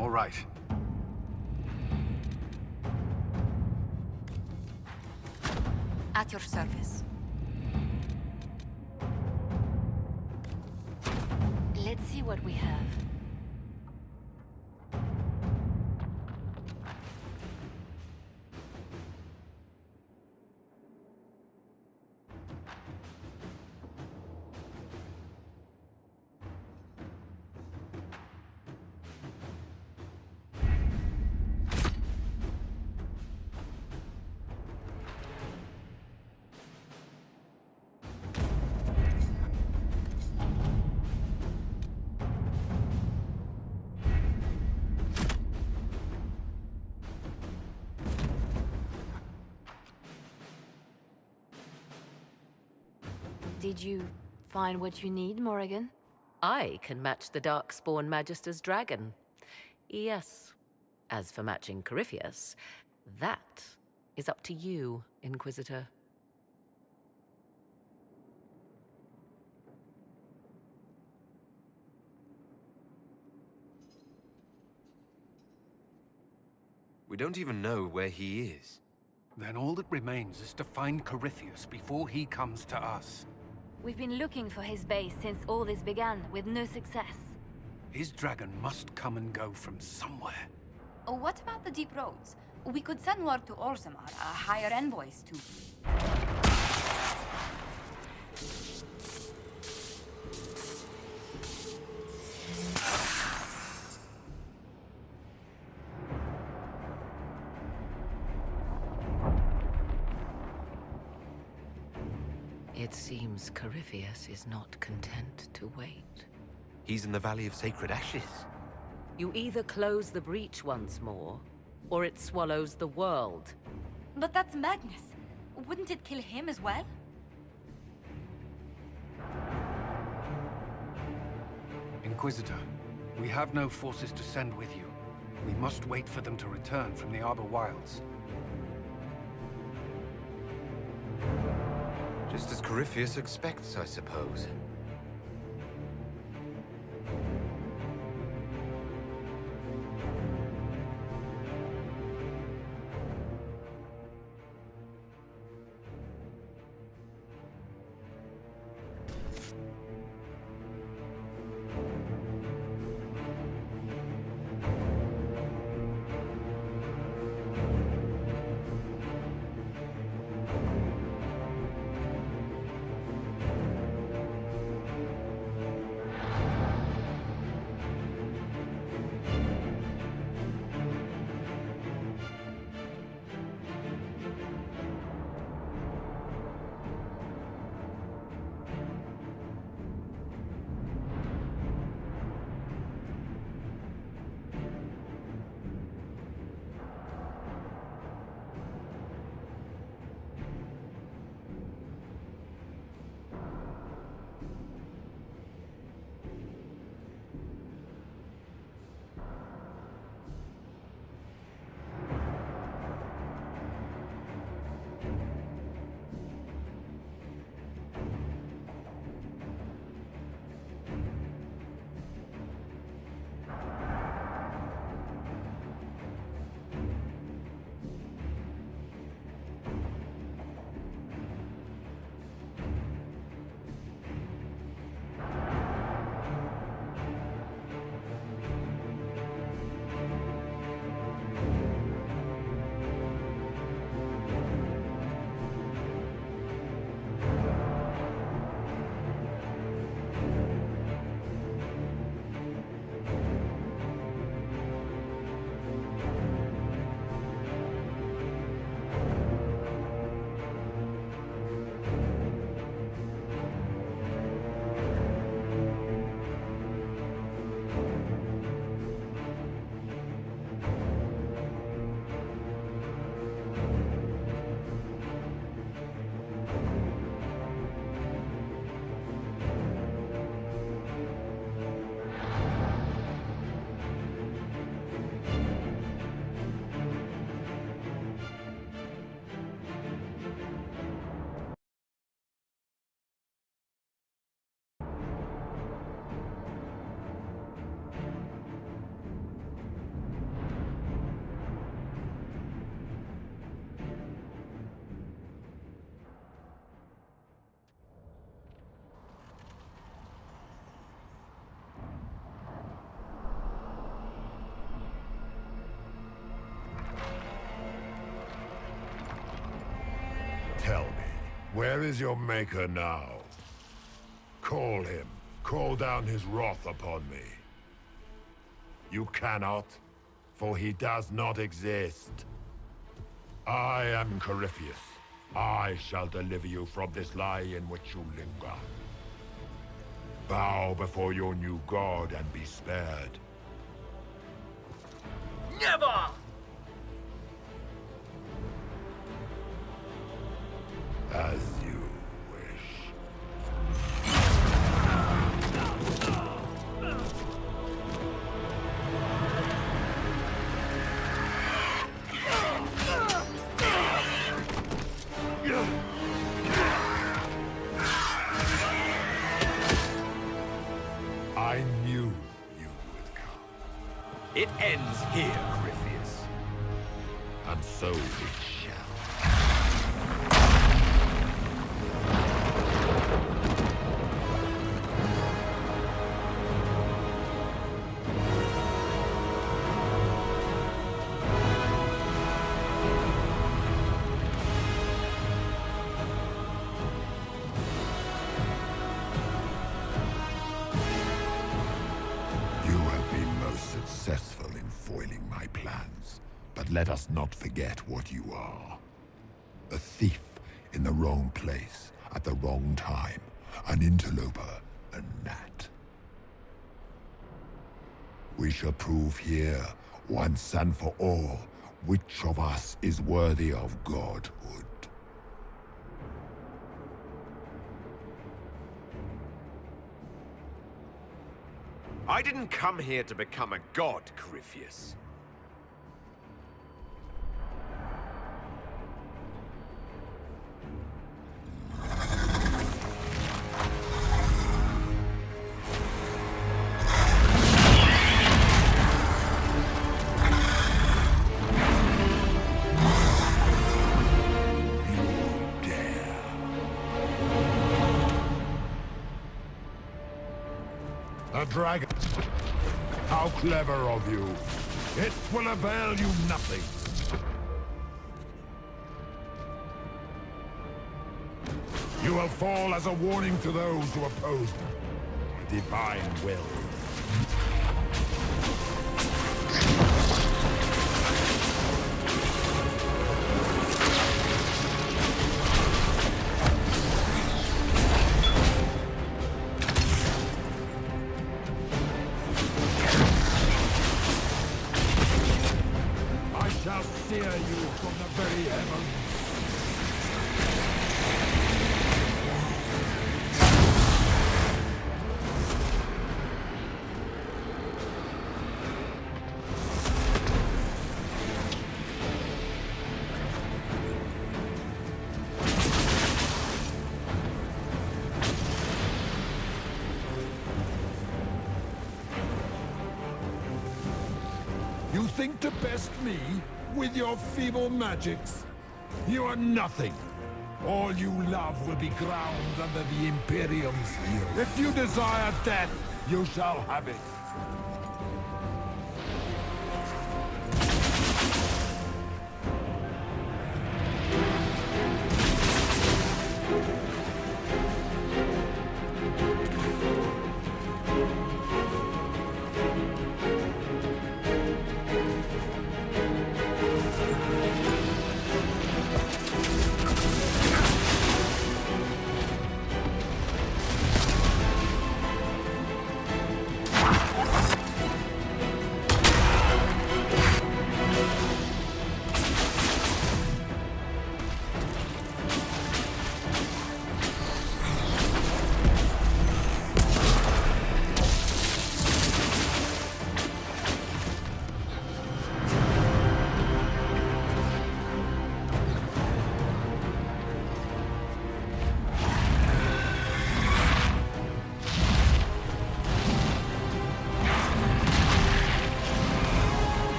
All right. At your service. Let's see what we have. Did you find what you need, Morrigan? I can match the Darkspawn Magister's dragon. Yes. As for matching Corypheus, that is up to you, Inquisitor. We don't even know where he is. Then all that remains is to find Corypheus before he comes to us. We've been looking for his base since all this began, with no success. His dragon must come and go from somewhere. Oh, what about the deep roads? We could send word to Orzammar, hire envoys to... It seems Corypheus is not content to wait. He's in the Valley of Sacred Ashes. You either close the breach once more, or it swallows the world. But that's madness. Wouldn't it kill him as well? Inquisitor, we have no forces to send with you. We must wait for them to return from the Arbor Wilds. Just as Corypheus expects, I suppose. Where is your maker now? Call him. Call down his wrath upon me. You cannot, for he does not exist. I am Corypheus. I shall deliver you from this lie in which you linger. Bow before your new god and be spared. Never! As you wish. I knew you would come. It ends here, Corypheus. And so it shall. You have been most successful in foiling my plans, but let us not forget what you are. A thief in the wrong place, at the wrong time. An interloper, a gnat. We shall prove here, once and for all, which of us is worthy of godhood. I didn't come here to become a god, Corypheus. A dragon. How clever of you. It will avail you nothing. You will fall as a warning to those who oppose me. Divine will. I shall sear you from the very heavens. You think to best me with your feeble magics? You are nothing. All you love will be ground under the Imperium's heel. If you desire death, you shall have it.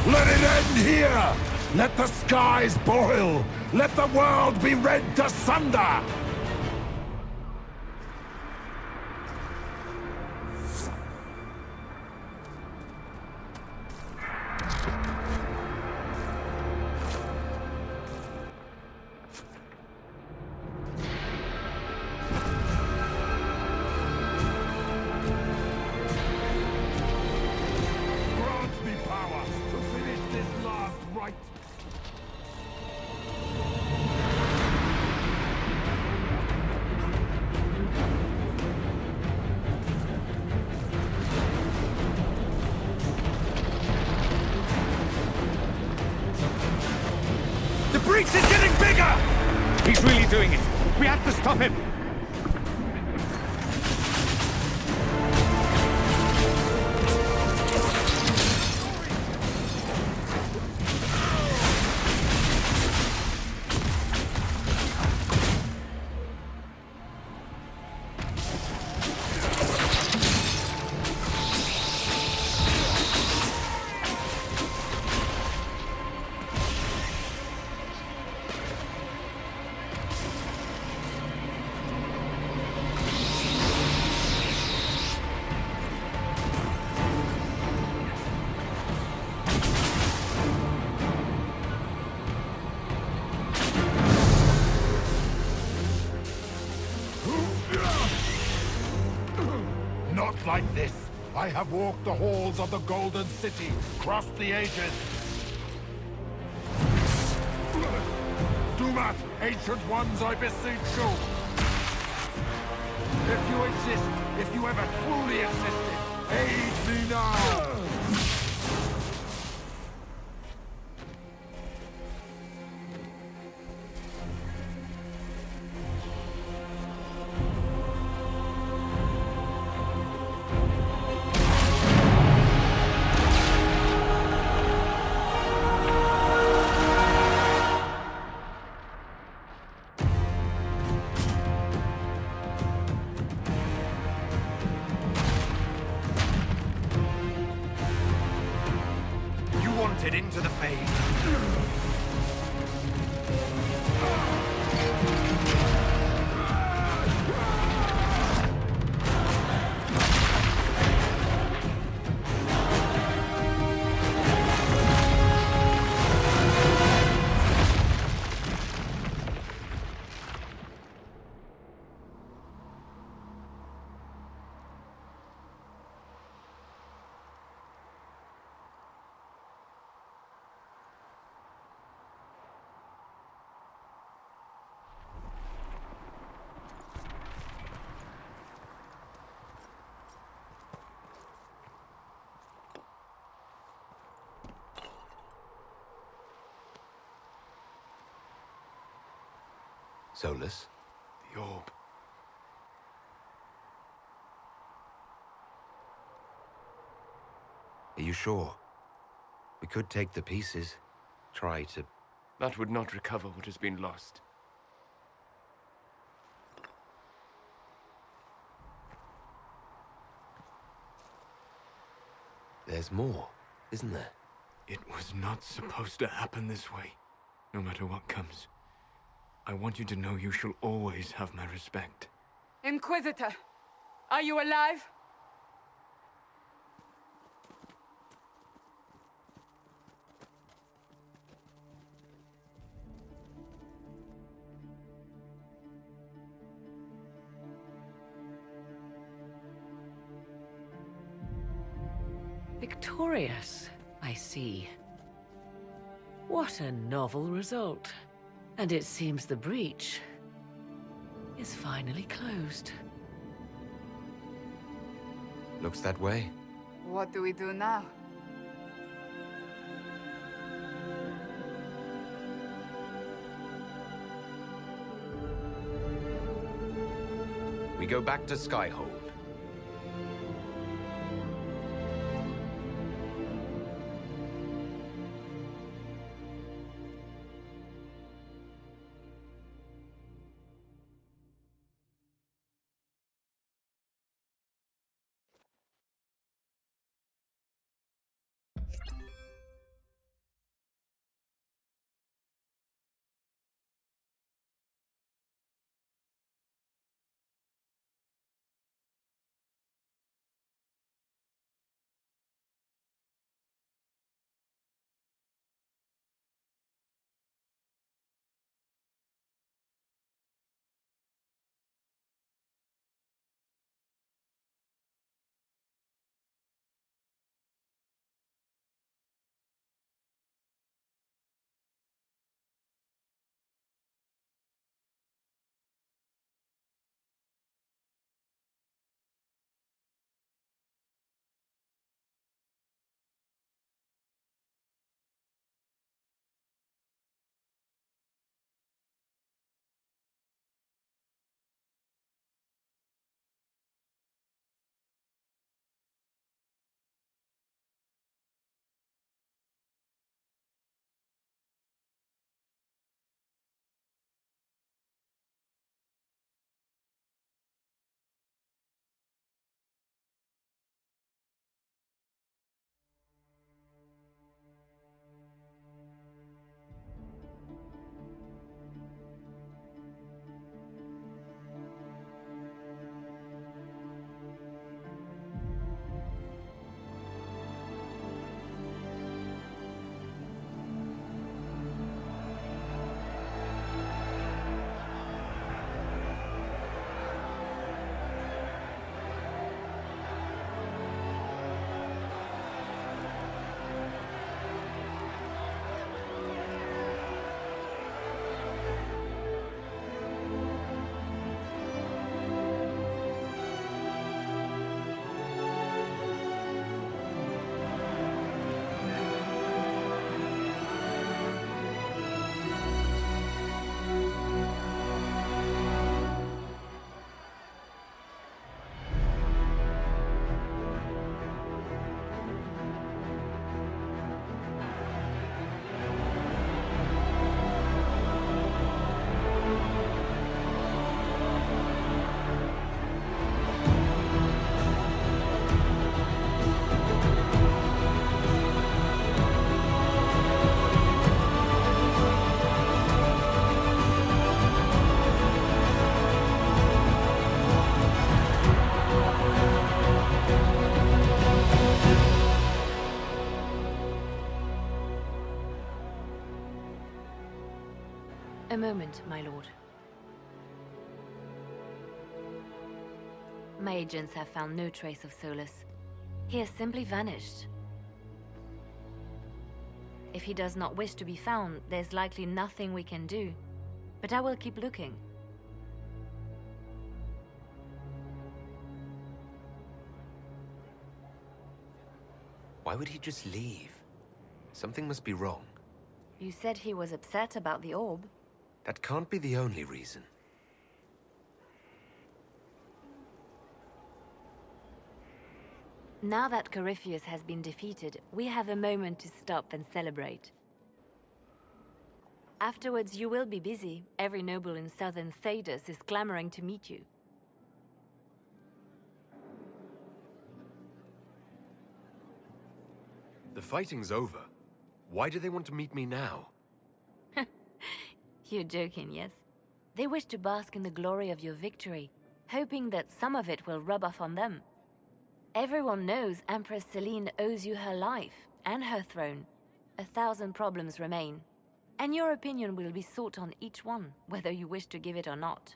Let it end here! Let the skies boil! Let the world be rent asunder! Grant me power to finish this last rite! The breach is getting bigger! He's really doing it. We have to stop him. Not like this! I have walked the halls of the Golden City, crossed the ages. Dumat, ancient ones, I beseech you! If you exist, if you ever truly existed, aid me now! You wanted into the Fade. Solus? The orb. Are you sure? We could take the pieces. Try to... That would not recover what has been lost. There's more, isn't there? It was not supposed to happen this way. No matter what comes. I want you to know you shall always have my respect. Inquisitor, are you alive? Victorious, I see. What a novel result. And it seems the breach is finally closed. Looks that way. What do we do now? We go back to Skyhold. moment, my lord. My agents have found no trace of Solus. He has simply vanished. If he does not wish to be found, there's likely nothing we can do. But I will keep looking. Why would he just leave? Something must be wrong. You said he was upset about the orb. That can't be the only reason. Now that Corypheus has been defeated, we have a moment to stop and celebrate. Afterwards, you will be busy. Every noble in southern Thedas is clamoring to meet you. The fighting's over. Why do they want to meet me now? You're joking, yes? They wish to bask in the glory of your victory, hoping that some of it will rub off on them. Everyone knows Empress Celine owes you her life and her throne. 1,000 problems remain, and your opinion will be sought on each one, whether you wish to give it or not.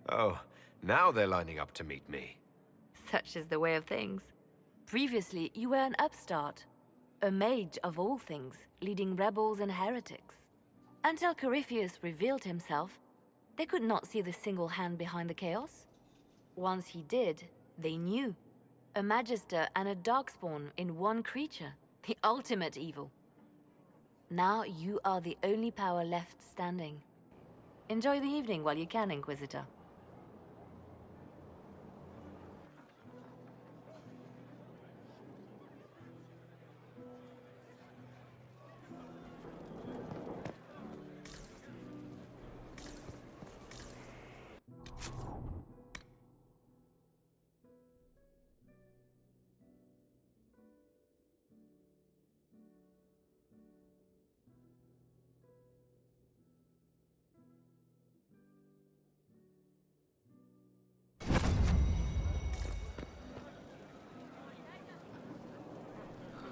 Oh, now they're lining up to meet me. Such is the way of things. Previously, you were an upstart, a mage of all things, leading rebels and heretics. Until Corypheus revealed himself, they could not see the single hand behind the chaos. Once he did, they knew. A Magister and a Darkspawn in one creature, the ultimate evil. Now you are the only power left standing. Enjoy the evening while you can, Inquisitor.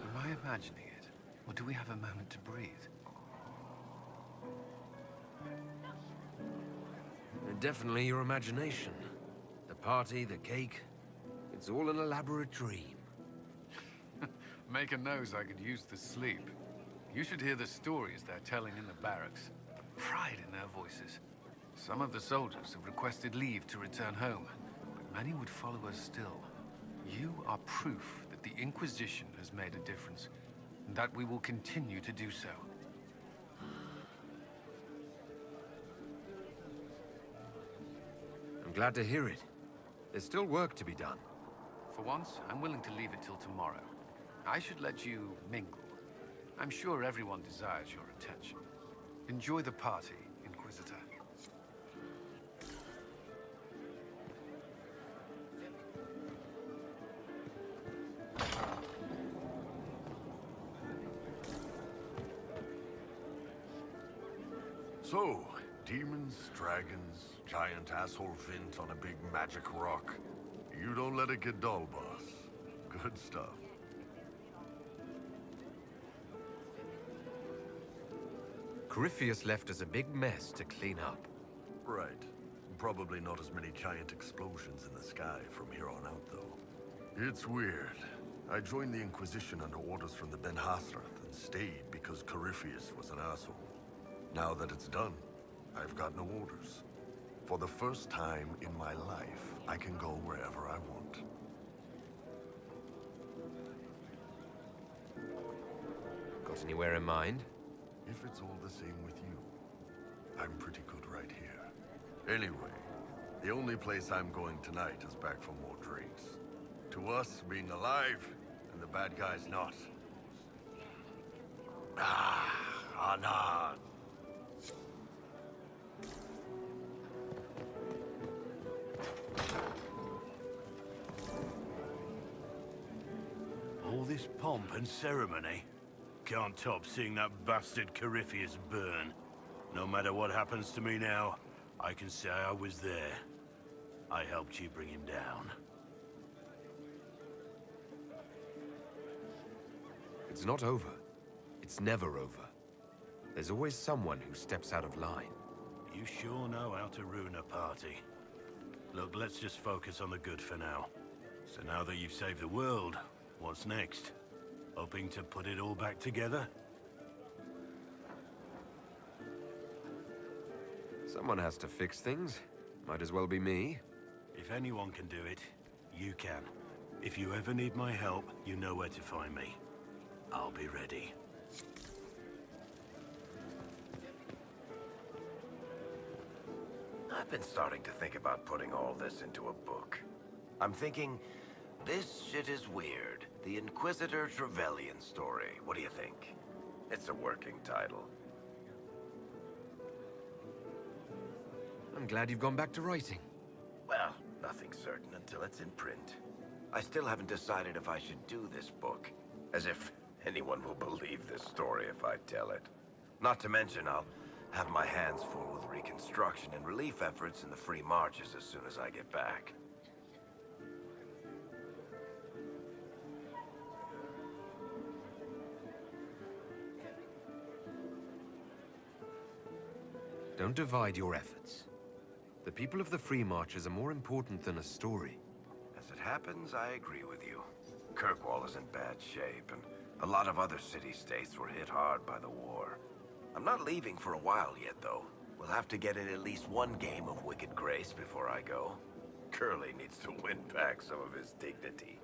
Am I imagining it? Or do we have a moment to breathe? Definitely your imagination. The party, the cake. It's all an elaborate dream. Maker knows I could use the sleep. You should hear the stories they're telling in the barracks. The pride in their voices. Some of the soldiers have requested leave to return home, but many would follow us still. You are proof that the Inquisition has made a difference, and that we will continue to do so. I'm glad to hear it. There's still work to be done. For once, I'm willing to leave it till tomorrow. I should let you mingle. I'm sure everyone desires your attention. Enjoy the party, Inquisitor. So, demons, dragons, giant asshole Vint on a big magic rock. You don't let it get dull, boss. Good stuff. Corypheus left us a big mess to clean up. Right. Probably not as many giant explosions in the sky from here on out, though. It's weird. I joined the Inquisition under orders from the Ben Hasrath and stayed because Corypheus was an asshole. Now that it's done, I've got no orders. For the first time in my life, I can go wherever I want. Got anywhere in mind? If it's all the same with you, I'm pretty good right here. Anyway, the only place I'm going tonight is back for more drinks. To us, being alive, and the bad guys not. Anan. All this pomp and ceremony? Can't top seeing that bastard Corypheus burn. No matter what happens to me now, I can say I was there. I helped you bring him down. It's not over. It's never over. There's always someone who steps out of line. You sure know how to ruin a party. Look, let's just focus on the good for now. So now that you've saved the world, what's next? Hoping to put it all back together? Someone has to fix things. Might as well be me. If anyone can do it, you can. If you ever need my help, you know where to find me. I'll be ready. I've been starting to think about putting all this into a book. I'm thinking, this shit is weird. The Inquisitor Trevelyan story. What do you think? It's a working title. I'm glad you've gone back to writing. Well, nothing's certain until it's in print. I still haven't decided if I should do this book. As if anyone will believe this story if I tell it. Not to mention, I'll have my hands full with reconstruction and relief efforts in the free marches as soon as I get back. Don't divide your efforts. The people of the Free Marches are more important than a story. As it happens, I agree with you. Kirkwall is in bad shape, and a lot of other city-states were hit hard by the war. I'm not leaving for a while yet, though. We'll have to get in at least one game of Wicked Grace before I go. Curly needs to win back some of his dignity.